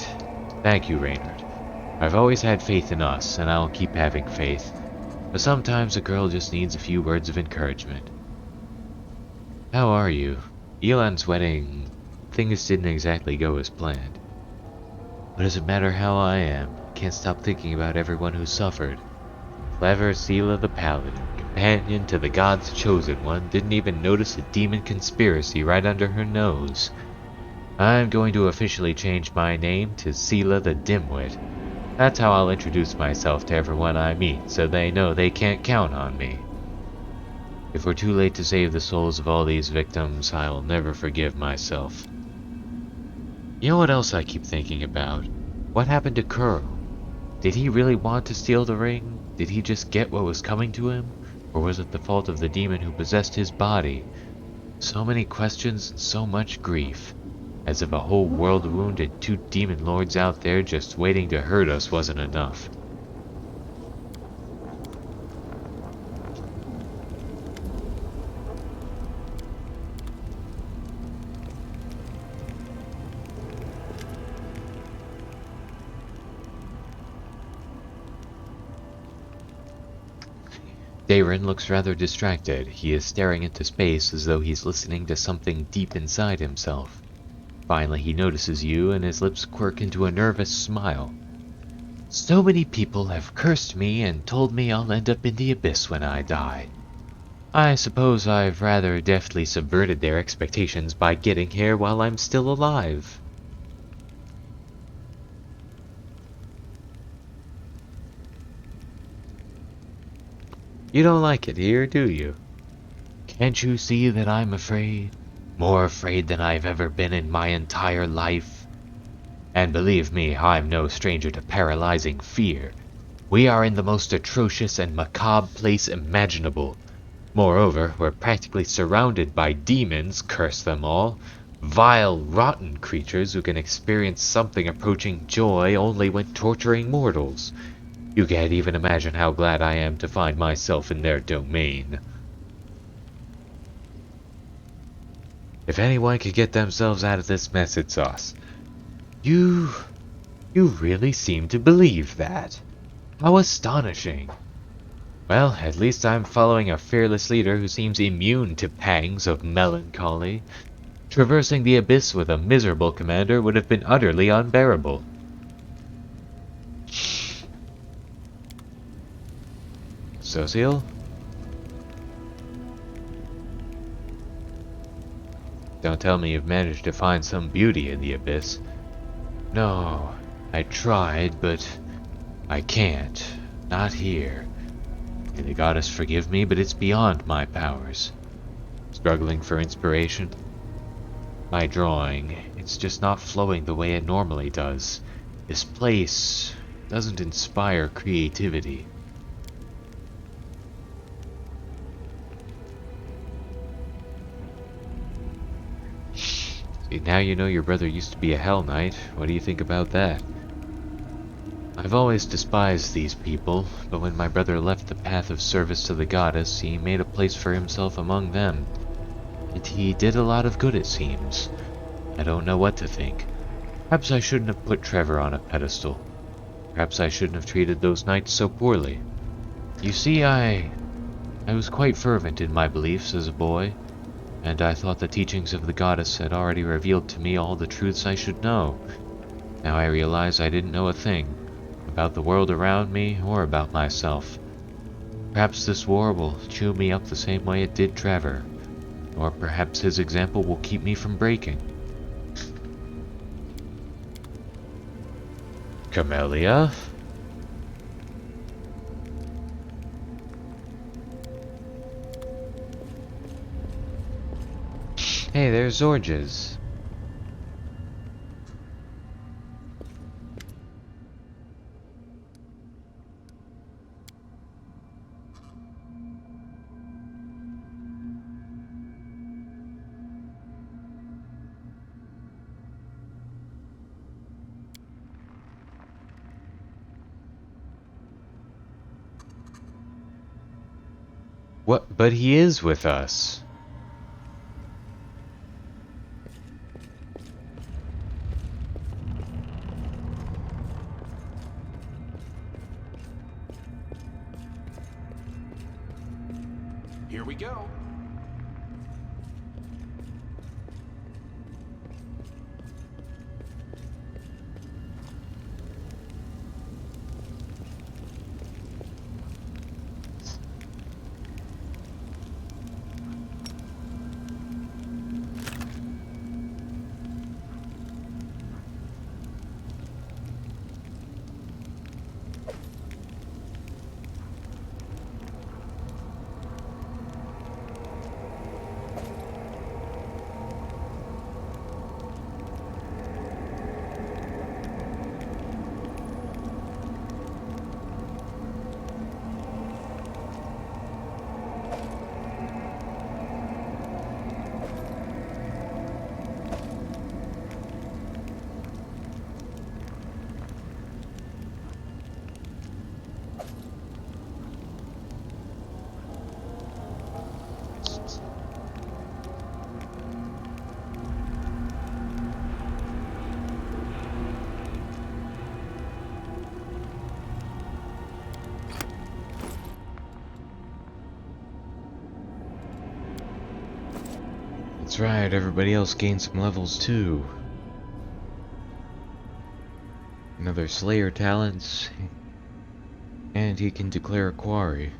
Thank you, Reynard. I've always had faith in us, and I'll keep having faith. But sometimes a girl just needs a few words of encouragement. How are you? Elan's wedding, things didn't exactly go as planned. But does it matter how I am? I can't stop thinking about everyone who suffered. Clever Sela the Paladin, companion to the God's Chosen One, didn't even notice a demon conspiracy right under her nose. I'm going to officially change my name to Sela the Dimwit. That's how I'll introduce myself to everyone I meet, so they know they can't count on me. If we're too late to save the souls of all these victims, I'll never forgive myself. You know what else I keep thinking about? What happened to Curl? Did he really want to steal the ring? Did he just get what was coming to him? Or was it the fault of the demon who possessed his body? So many questions, so much grief. As if a whole world wound and 2 demon lords out there just waiting to hurt us wasn't enough. Dayron looks rather distracted. He is staring into space as though he's listening to something deep inside himself. Finally, he notices you and his lips quirk into a nervous smile. So many people have cursed me and told me I'll end up in the abyss when I die. I suppose I've rather deftly subverted their expectations by getting here while I'm still alive. You don't like it here, do you? Can't you see that I'm afraid? More afraid than I've ever been in my entire life. And believe me, I'm no stranger to paralyzing fear. We are in the most atrocious and macabre place imaginable. Moreover, we're practically surrounded by demons, curse them all. Vile, rotten creatures who can experience something approaching joy only when torturing mortals. You can't even imagine how glad I am to find myself in their domain. If anyone could get themselves out of this mess, it's us. You really seem to believe that. How astonishing. Well, at least I'm following a fearless leader who seems immune to pangs of melancholy. Traversing the abyss with a miserable commander would have been utterly unbearable. Social? Don't tell me you've managed to find some beauty in the abyss. No, I tried, but I can't. Not here. May the goddess forgive me, but it's beyond my powers. Struggling for inspiration? My drawing, it's just not flowing the way it normally does. This place doesn't inspire creativity. See, now you know your brother used to be a Hell Knight. What do you think about that? I've always despised these people, but when my brother left the path of service to the goddess, he made a place for himself among them. And he did a lot of good, it seems. I don't know what to think. Perhaps I shouldn't have put Trevor on a pedestal. Perhaps I shouldn't have treated those knights so poorly. You see, I was quite fervent in my beliefs as a boy, and I thought the teachings of the goddess had already revealed to me all the truths I should know. Now I realize I didn't know a thing about the world around me or about myself. Perhaps this war will chew me up the same way it did Trevor, or perhaps his example will keep me from breaking. Camellia? Hey, there's Zorges. What? But he is with us. Here we go. That's right, everybody else gained some levels too. Another Slayer talents, and he can declare a quarry.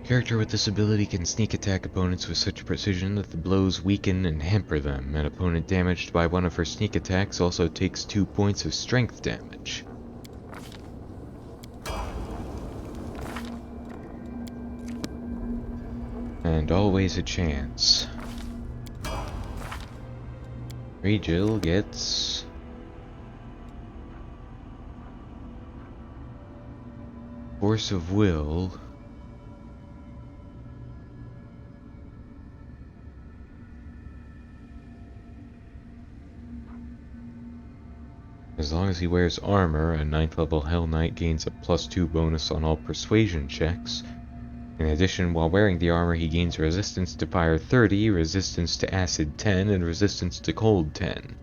Character with this ability can sneak attack opponents with such precision that the blows weaken and hamper them. An opponent damaged by one of her sneak attacks also takes 2 points of strength damage. And always a chance. Regil gets Force of Will. As long as he wears armor, a 9th level Hell Knight gains a +2 bonus on all persuasion checks. In addition, while wearing the armor, he gains resistance to fire 30, resistance to acid 10, and resistance to cold 10.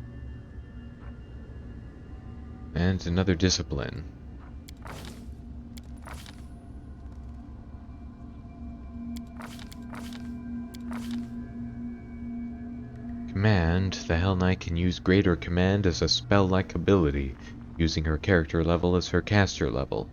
And another discipline. Command. The Hell Knight can use Greater Command as a spell-like ability, using her character level as her caster level.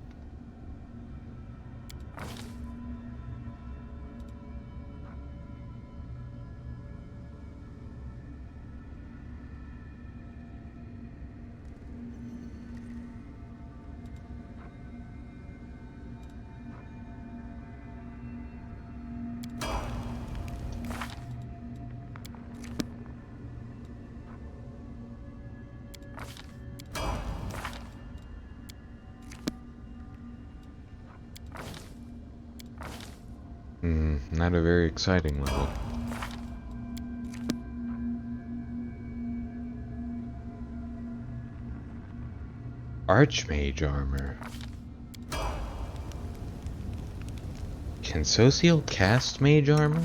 Not a very exciting level. Archmage armor. Can Social cast mage armor?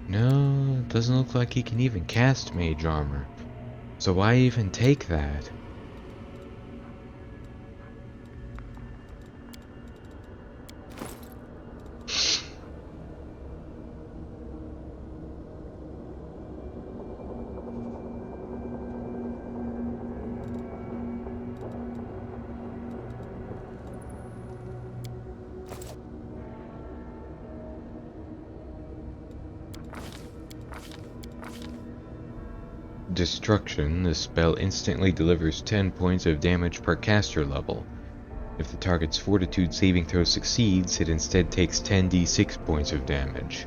No, doesn't look like he can even cast mage armor. So why even take that? Destruction. This spell instantly delivers 10 points of damage per caster level. If the target's fortitude saving throw succeeds, it instead takes 10d6 points of damage.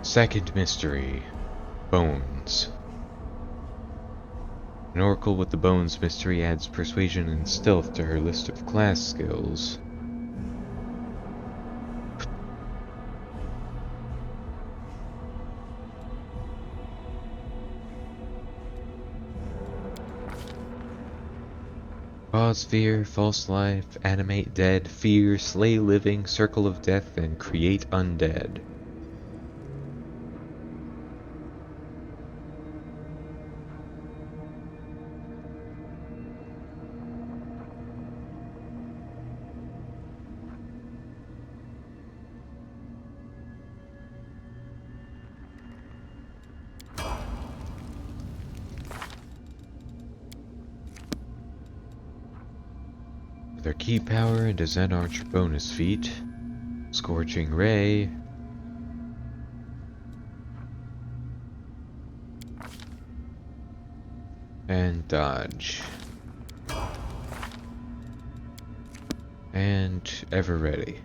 Second mystery. Bones. An oracle with the Bones mystery adds persuasion and stealth to her list of class skills. Cause fear, false life, animate dead, fear, slay living, circle of death, and create undead. Their key power and a Zen Archer bonus feat, Scorching Ray, and Dodge, and Ever Ready.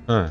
Huh.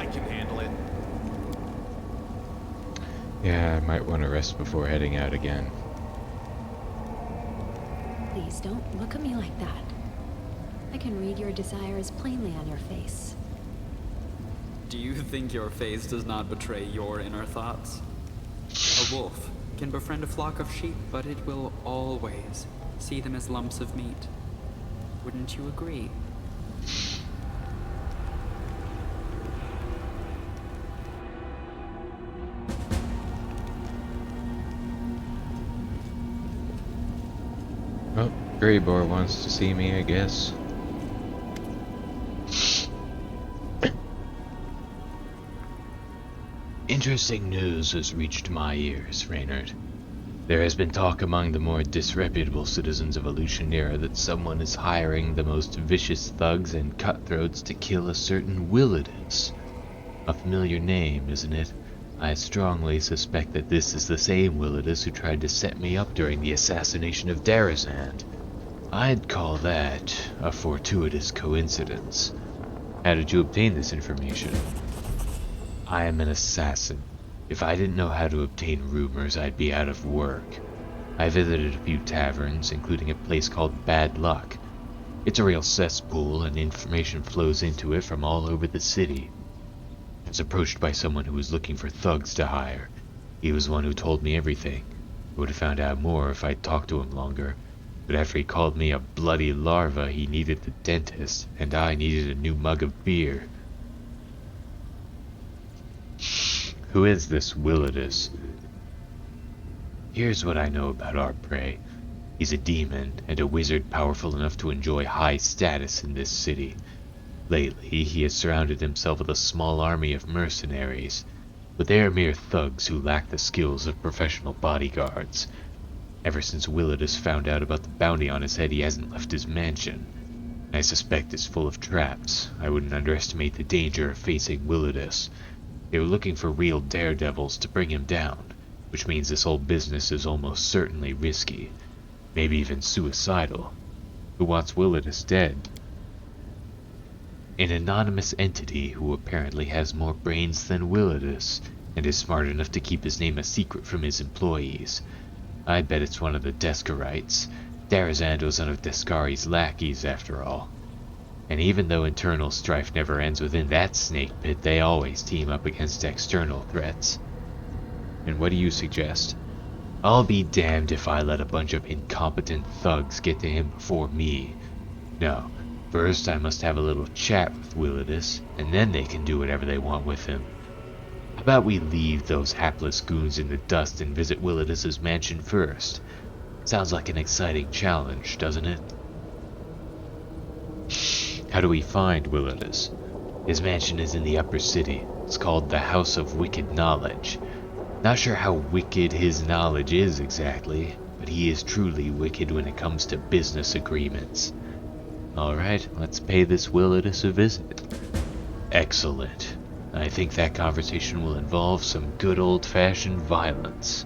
I can handle it. Yeah, I might want to rest before heading out again. Please don't look at me like that. I can read your desires plainly on your face. Do you think your face does not betray your inner thoughts? A wolf can befriend a flock of sheep, but it will always see them as lumps of meat. Wouldn't you agree? Oh, Greybor wants to see me, I guess. Interesting news has reached my ears, Reynard. There has been talk among the more disreputable citizens of Alushinyrra that someone is hiring the most vicious thugs and cutthroats to kill a certain Willidus. A familiar name, isn't it? I strongly suspect that this is the same Willidus who tried to set me up during the assassination of Darazand. I'd call that a fortuitous coincidence. How did you obtain this information? I am an assassin. If I didn't know how to obtain rumors, I'd be out of work. I visited a few taverns, including a place called Bad Luck. It's a real cesspool, and information flows into it from all over the city. I was approached by someone who was looking for thugs to hire. He was the one who told me everything. I would have found out more if I'd talked to him longer. But after he called me a bloody larva, he needed the dentist, and I needed a new mug of beer. Who is this Willidus? Here's what I know about our prey. He's a demon, and a wizard powerful enough to enjoy high status in this city. Lately, he has surrounded himself with a small army of mercenaries, but they are mere thugs who lack the skills of professional bodyguards. Ever since Willidus found out about the bounty on his head, he hasn't left his mansion. I suspect it's full of traps. I wouldn't underestimate the danger of facing Willidus. They were looking for real daredevils to bring him down, which means this whole business is almost certainly risky, maybe even suicidal. Who wants Willidus dead? An anonymous entity who apparently has more brains than Willidus, and is smart enough to keep his name a secret from his employees. I bet it's one of the Descarites. Darazand was one of Descari's lackeys, after all. And even though internal strife never ends within that snake pit, they always team up against external threats. And what do you suggest? I'll be damned if I let a bunch of incompetent thugs get to him before me. No, first I must have a little chat with Willidus, and then they can do whatever they want with him. How about we leave those hapless goons in the dust and visit Willidus's mansion first? Sounds like an exciting challenge, doesn't it? How do we find Willidus? His mansion is in the upper city. It's called the House of Wicked Knowledge. Not sure how wicked his knowledge is exactly, but he is truly wicked when it comes to business agreements. Alright, let's pay this Willidus a visit. Excellent. I think that conversation will involve some good old-fashioned violence.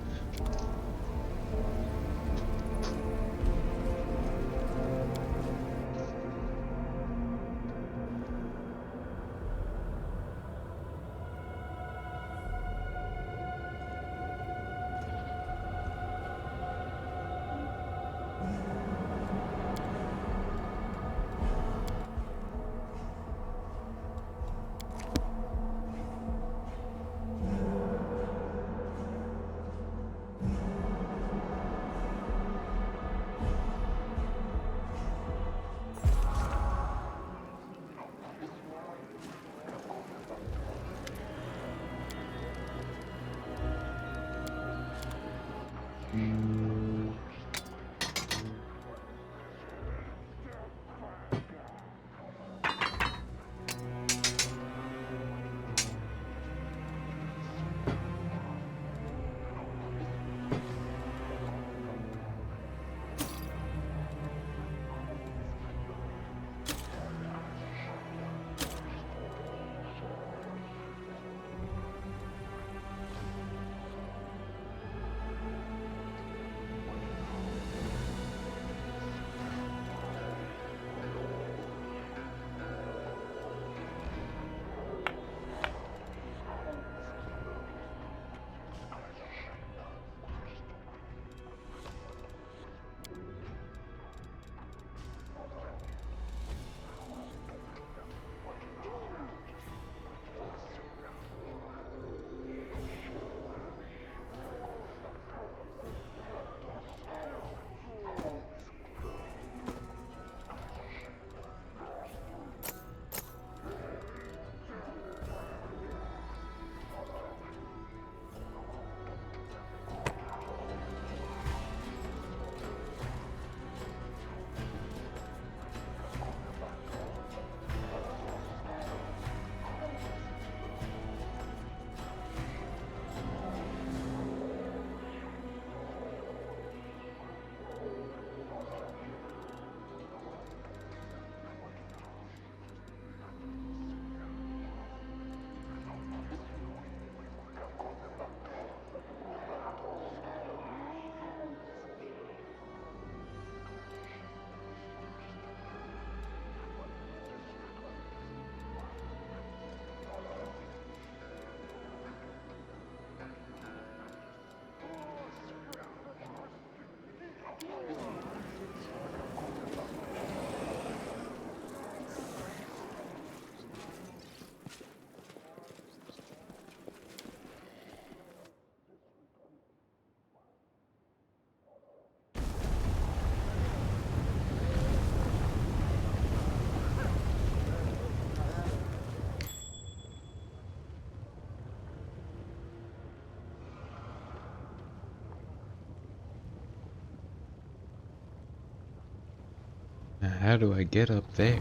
how do I get up there?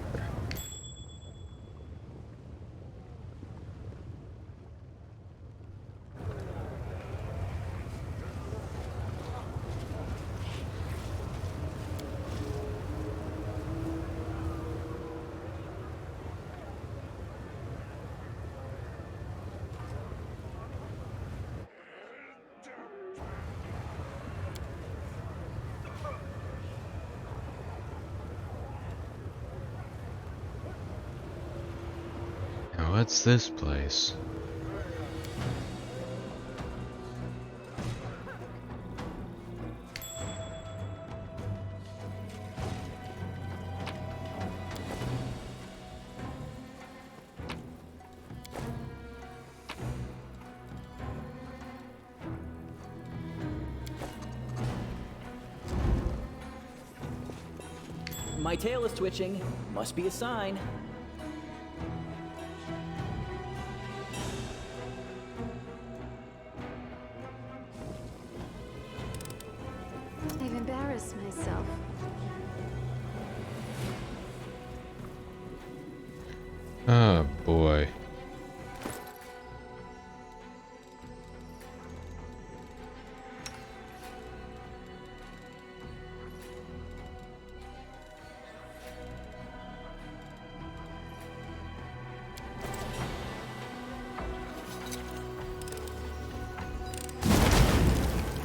Now what's this place? My tail is twitching. Must be a sign. I've embarrassed myself. Oh boy.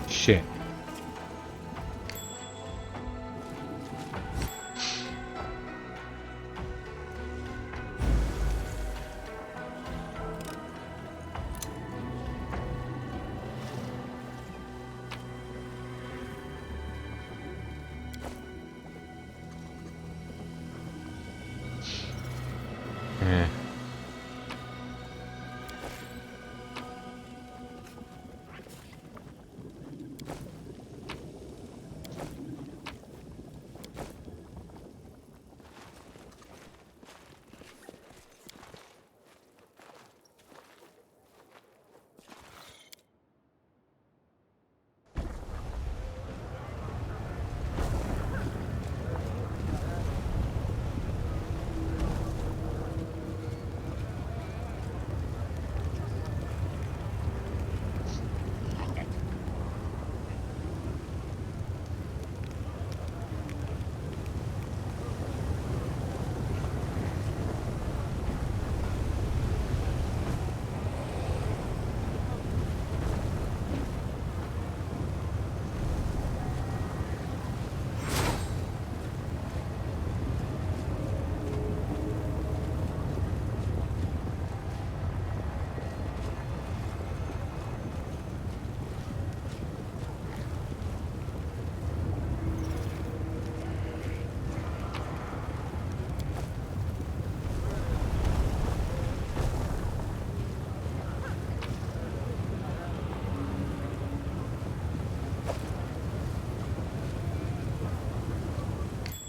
Shit. Eh.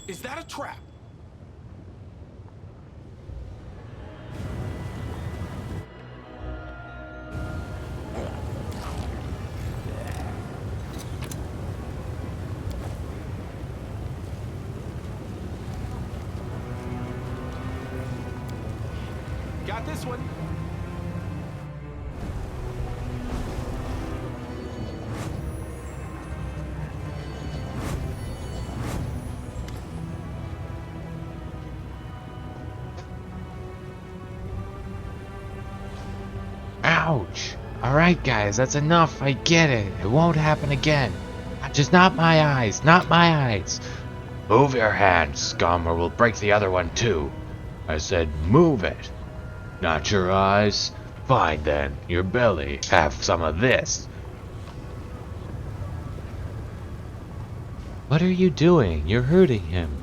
Is that a trap? Got this one. Ouch! Alright guys, that's enough, I get it. It won't happen again. Just not my eyes, not my eyes. Move your hand, scum, or we'll break the other one too. I said move it. Not your eyes? Fine then, your belly. Have some of this. What are you doing? You're hurting him.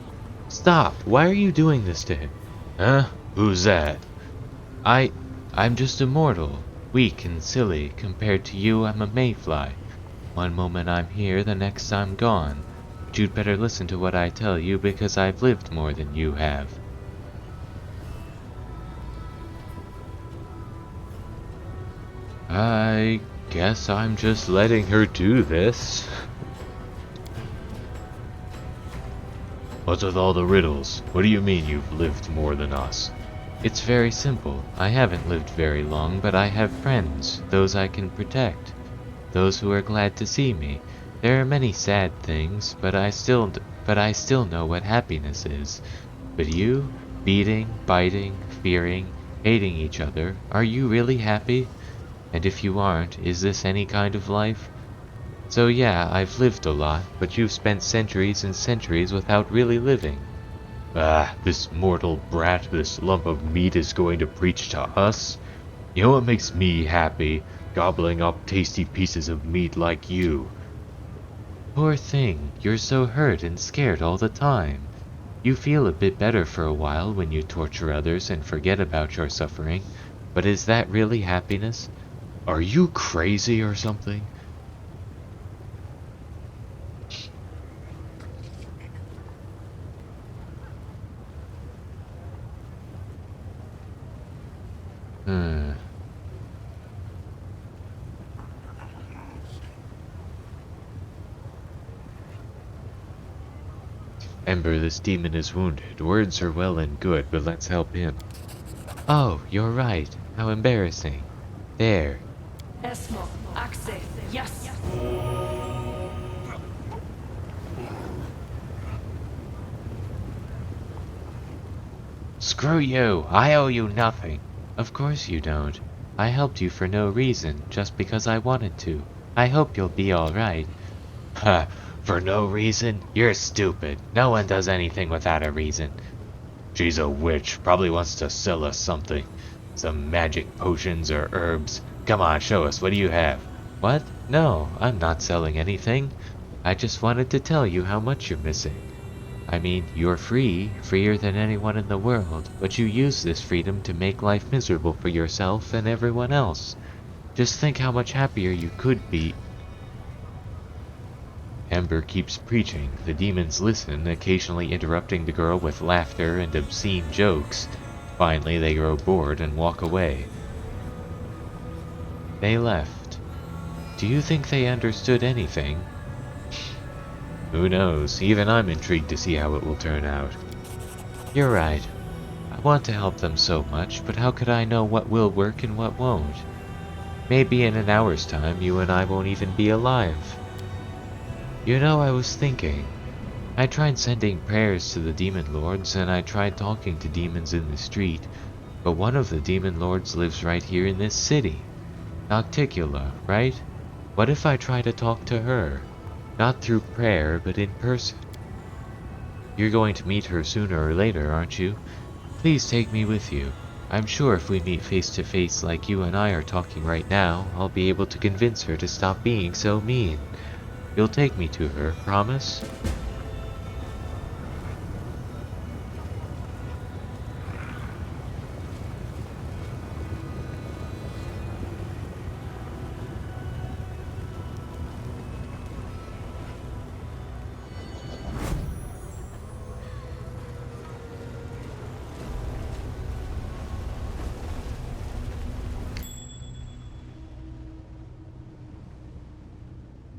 Stop. Why are you doing this to him? Huh? Who's that? I'm just a mortal. Weak and silly. Compared to you, I'm a mayfly. One moment I'm here, the next I'm gone. But you'd better listen to what I tell you, because I've lived more than you have. I guess I'm just letting her do this. What's with all the riddles? What do you mean you've lived more than us? It's very simple. I haven't lived very long, but I have friends, those I can protect, those who are glad to see me. There are many sad things, but I still know what happiness is. But you, beating, biting, fearing, hating each other, are you really happy? And if you aren't, is this any kind of life? So yeah, I've lived a lot, but you've spent centuries and centuries without really living. Ah, this mortal brat, this lump of meat is going to preach to us? You know what makes me happy? Gobbling up tasty pieces of meat like you. Poor thing, you're so hurt and scared all the time. You feel a bit better for a while when you torture others and forget about your suffering, but is that really happiness? Are you crazy or something? Ember, this demon is wounded. Words are well and good, but let's help him. Oh, you're right. How embarrassing. There. Esmo, Axe, yes. Screw you! I owe you nothing. Of course you don't. I helped you for no reason, just because I wanted to. I hope you'll be alright. Ha! For no reason? You're stupid. No one does anything without a reason. She's a witch. Probably wants to sell us something. Some magic potions or herbs. Come on, show us. What do you have? What? No, I'm not selling anything. I just wanted to tell you how much you're missing. I mean, you're free, freer than anyone in the world, but you use this freedom to make life miserable for yourself and everyone else. Just think how much happier you could be. Ember keeps preaching. The demons listen, occasionally interrupting the girl with laughter and obscene jokes. Finally, they grow bored and walk away. They left. Do you think they understood anything? Who knows? Even I'm intrigued to see how it will turn out. You're right. I want to help them so much, but how could I know what will work and what won't? Maybe in an hour's time, you and I won't even be alive. You know, I was thinking. I tried sending prayers to the demon lords, and I tried talking to demons in the street, but one of the demon lords lives right here in this city. Nocticula, right? What if I try to talk to her? Not through prayer, but in person. You're going to meet her sooner or later, aren't you? Please take me with you. I'm sure if we meet face to face like you and I are talking right now, I'll be able to convince her to stop being so mean. You'll take me to her, promise?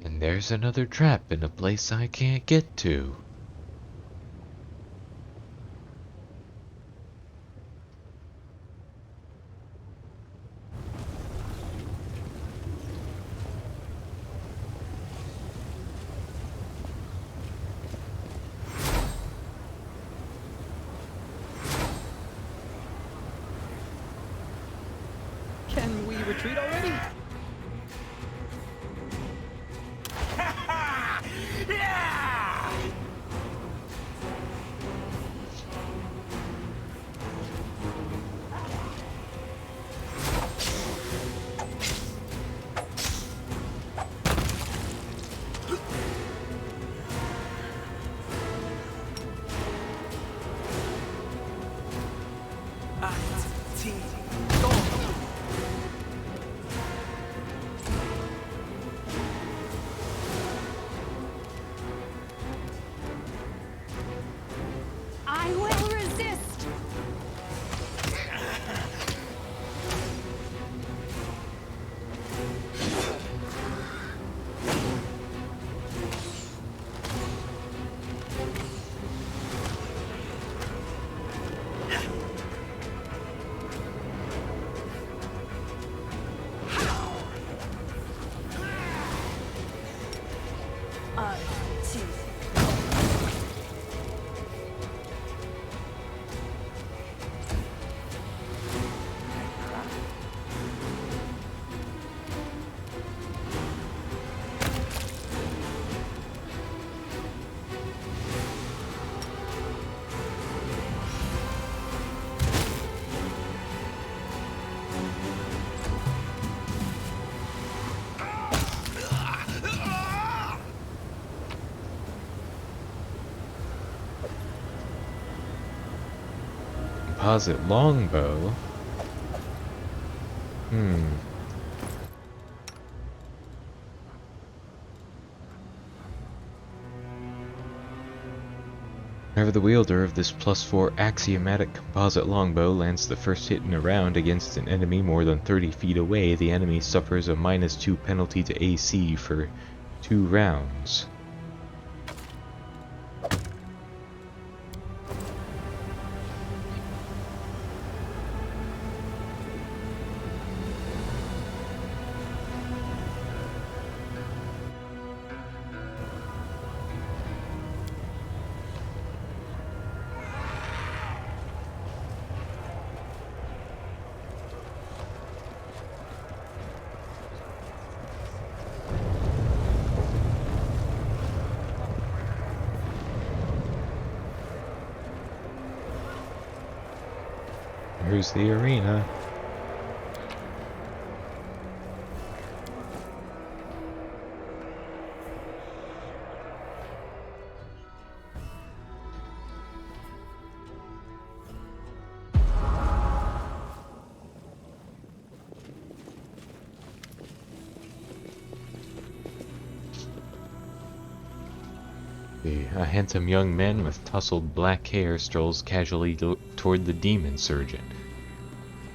And there's another trap in a place I can't get to. Can we retreat already? I will resist! composite longbow. Whenever the wielder of this +4 axiomatic composite longbow lands the first hit in a round against an enemy more than 30 feet away, the enemy suffers a -2 penalty to AC for 2 rounds. Here's the arena. A handsome young man with tousled black hair strolls casually toward the demon surgeon.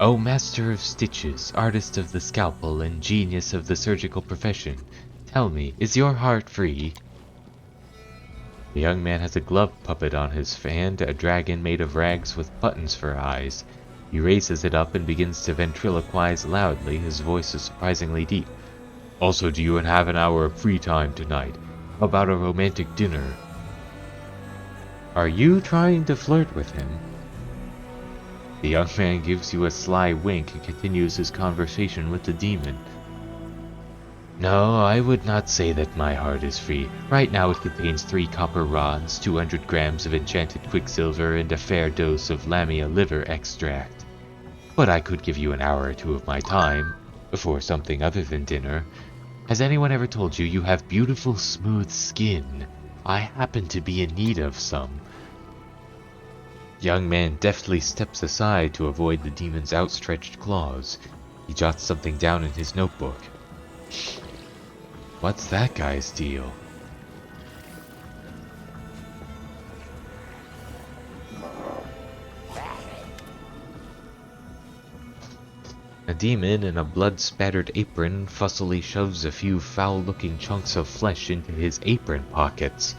"O master of stitches, artist of the scalpel, and genius of the surgical profession, tell me, is your heart free?" The young man has a glove puppet on his hand, a dragon made of rags with buttons for eyes. He raises it up and begins to ventriloquize loudly, his voice is surprisingly deep. "Also, do you have an hour of free time tonight? How about a romantic dinner?" Are you trying to flirt with him? The young man gives you a sly wink and continues his conversation with the demon. "No, I would not say that my heart is free. Right now it contains 3 copper rods, 200 grams of enchanted quicksilver, and a fair dose of lamia liver extract. But I could give you an hour or 2 of my time, for something other than dinner. Has anyone ever told you you have beautiful smooth skin? I happen to be in need of some." Young man deftly steps aside to avoid the demon's outstretched claws. He jots something down in his notebook. What's that guy's deal? A demon in a blood-spattered apron fussily shoves a few foul-looking chunks of flesh into his apron pockets.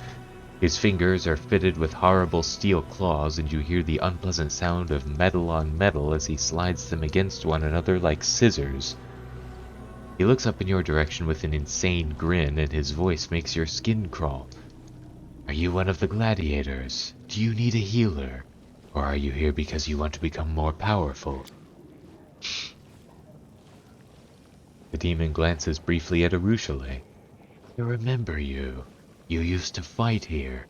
His fingers are fitted with horrible steel claws, and you hear the unpleasant sound of metal on metal as he slides them against one another like scissors. He looks up in your direction with an insane grin, and his voice makes your skin crawl. "Are you one of the gladiators? Do you need a healer? Or are you here because you want to become more powerful?" The demon glances briefly at Alushinyrra. "I remember you. You used to fight here.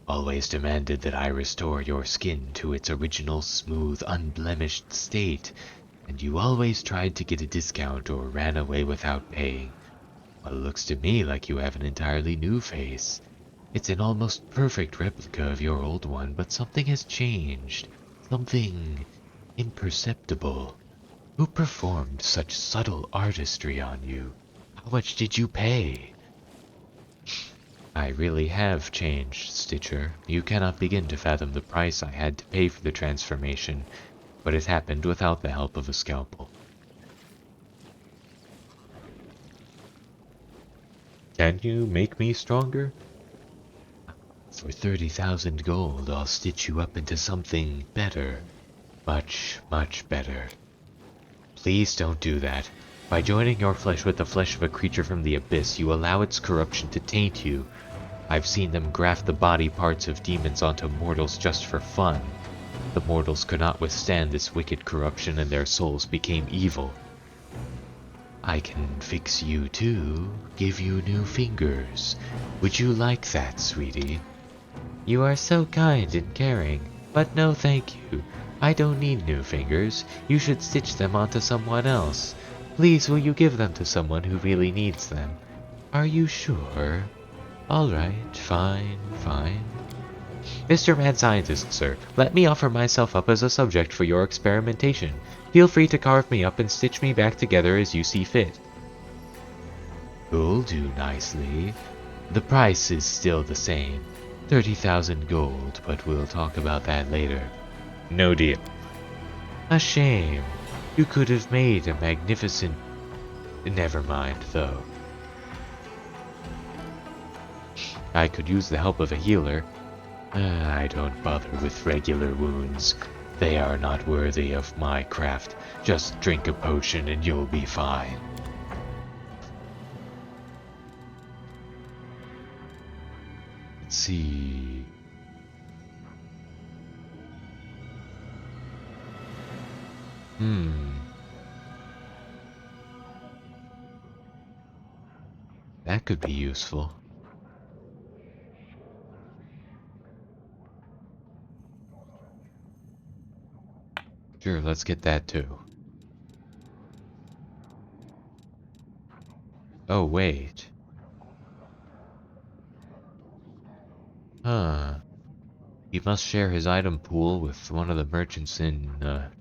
Always demanded that I restore your skin to its original smooth, unblemished state, and you always tried to get a discount or ran away without paying. Well, it looks to me like you have an entirely new face. It's an almost perfect replica of your old one, but something has changed. Something imperceptible. Who performed such subtle artistry on you? How much did you pay?" "I really have changed, Stitcher. You cannot begin to fathom the price I had to pay for the transformation, but it happened without the help of a scalpel." "Can you make me stronger?" "For 30,000 gold, I'll stitch you up into something better. Much, much better." "Please don't do that. By joining your flesh with the flesh of a creature from the abyss, you allow its corruption to taint you. I've seen them graft the body parts of demons onto mortals just for fun. The mortals could not withstand this wicked corruption, and their souls became evil. I can fix you too, give you new fingers. Would you like that, sweetie?" "You are so kind and caring, but no thank you. I don't need new fingers. You should stitch them onto someone else. Please, will you give them to someone who really needs them?" "Are you sure?" "All right, fine, fine." Mr. Mad Scientist, sir, let me offer myself up as a subject for your experimentation. Feel free to carve me up and stitch me back together as you see fit. You'll do nicely. The price is still the same. 30,000 gold, but we'll talk about that later. No deal. A shame. You could have made a magnificent... Never mind, though. I could use the help of a healer. I don't bother with regular wounds. They are not worthy of my craft. Just drink a potion and you'll be fine. Let's see... That could be useful. Sure, let's get that too. Oh, wait. Huh. He must share his item pool with one of the merchants in,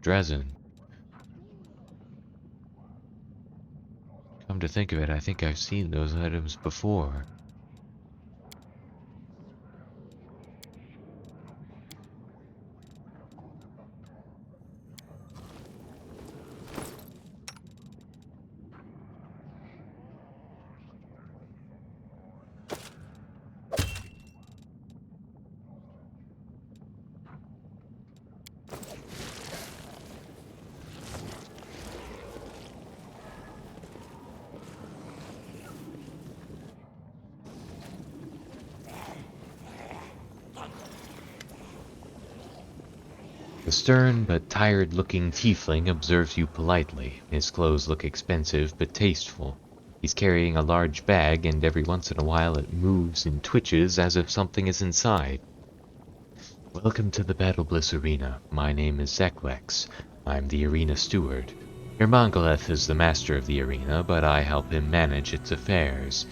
Dresden. Come to think of it, I think I've seen those items before. The stern but tired-looking tiefling observes you politely. His clothes look expensive but tasteful. He's carrying a large bag, and every once in a while it moves and twitches as if something is inside. Welcome to the Battle Bliss Arena. My name is Zeklex. I'm the arena steward. Irmangoleth is the master of the arena, but I help him manage its affairs.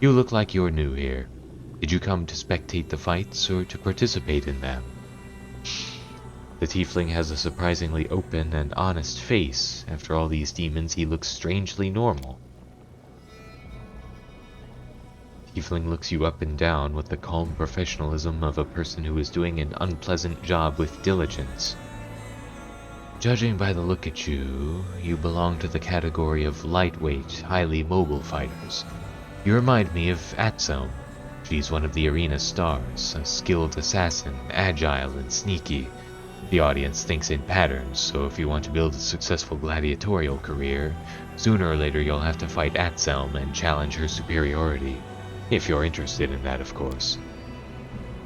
You look like you're new here. Did you come to spectate the fights or to participate in them? The tiefling has a surprisingly open and honest face. After all these demons, he looks strangely normal. Tiefling looks you up and down with the calm professionalism of a person who is doing an unpleasant job with diligence. Judging by the look at you, you belong to the category of lightweight, highly mobile fighters. You remind me of Atselm. She's one of the arena stars, a skilled assassin, agile and sneaky. The audience thinks in patterns, so if you want to build a successful gladiatorial career, sooner or later you'll have to fight Atselm and challenge her superiority. If you're interested in that, of course.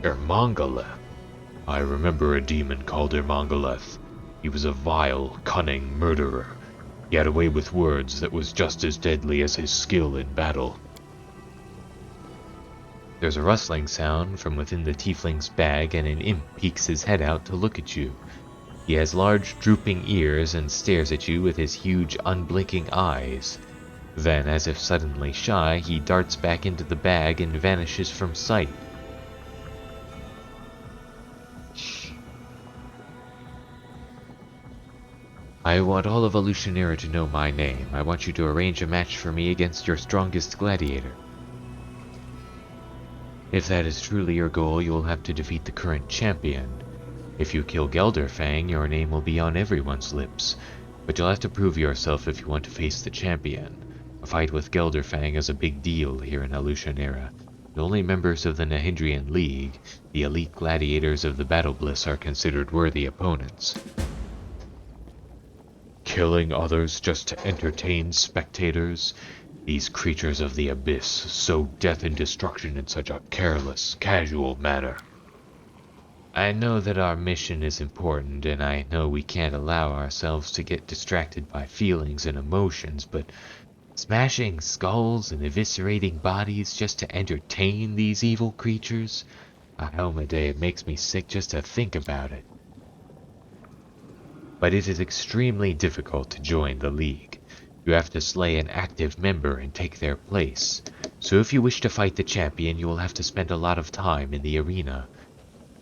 Irmangoleth. I remember a demon called Irmangoleth. He was a vile, cunning murderer. He had a way with words that was just as deadly as his skill in battle. There's a rustling sound from within the tiefling's bag, and an imp peeks his head out to look at you. He has large, drooping ears and stares at you with his huge, unblinking eyes. Then, as if suddenly shy, he darts back into the bag and vanishes from sight. I want all of Alushinyrra to know my name. I want you to arrange a match for me against your strongest gladiator. If that is truly your goal, you will have to defeat the current champion. If you kill Gelderfang, your name will be on everyone's lips. But you'll have to prove yourself if you want to face the champion. A fight with Gelderfang is a big deal here in Alushinyrra. The only members of the Nahindrian League, the elite gladiators of the Battle Bliss, are considered worthy opponents. Killing others just to entertain spectators? These creatures of the abyss sow death and destruction in such a careless, casual manner. I know that our mission is important, and I know we can't allow ourselves to get distracted by feelings and emotions, but smashing skulls and eviscerating bodies just to entertain these evil creatures? Almade, it makes me sick just to think about it. But it is extremely difficult to join the League. You have to slay an active member and take their place. So if you wish to fight the champion, you will have to spend a lot of time in the arena.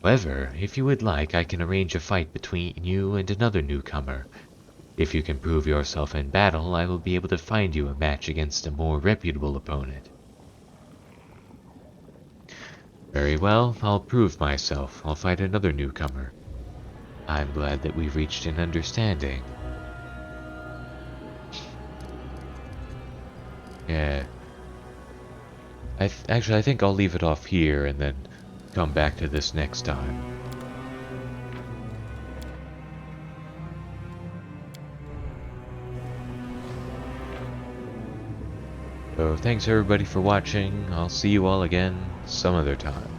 However, if you would like, I can arrange a fight between you and another newcomer. If you can prove yourself in battle, I will be able to find you a match against a more reputable opponent. Very well, I'll prove myself. I'll fight another newcomer. I'm glad that we've reached an understanding. Yeah. Actually, I think I'll leave it off here and then come back to this next time. So thanks everybody for watching. I'll see you all again some other time.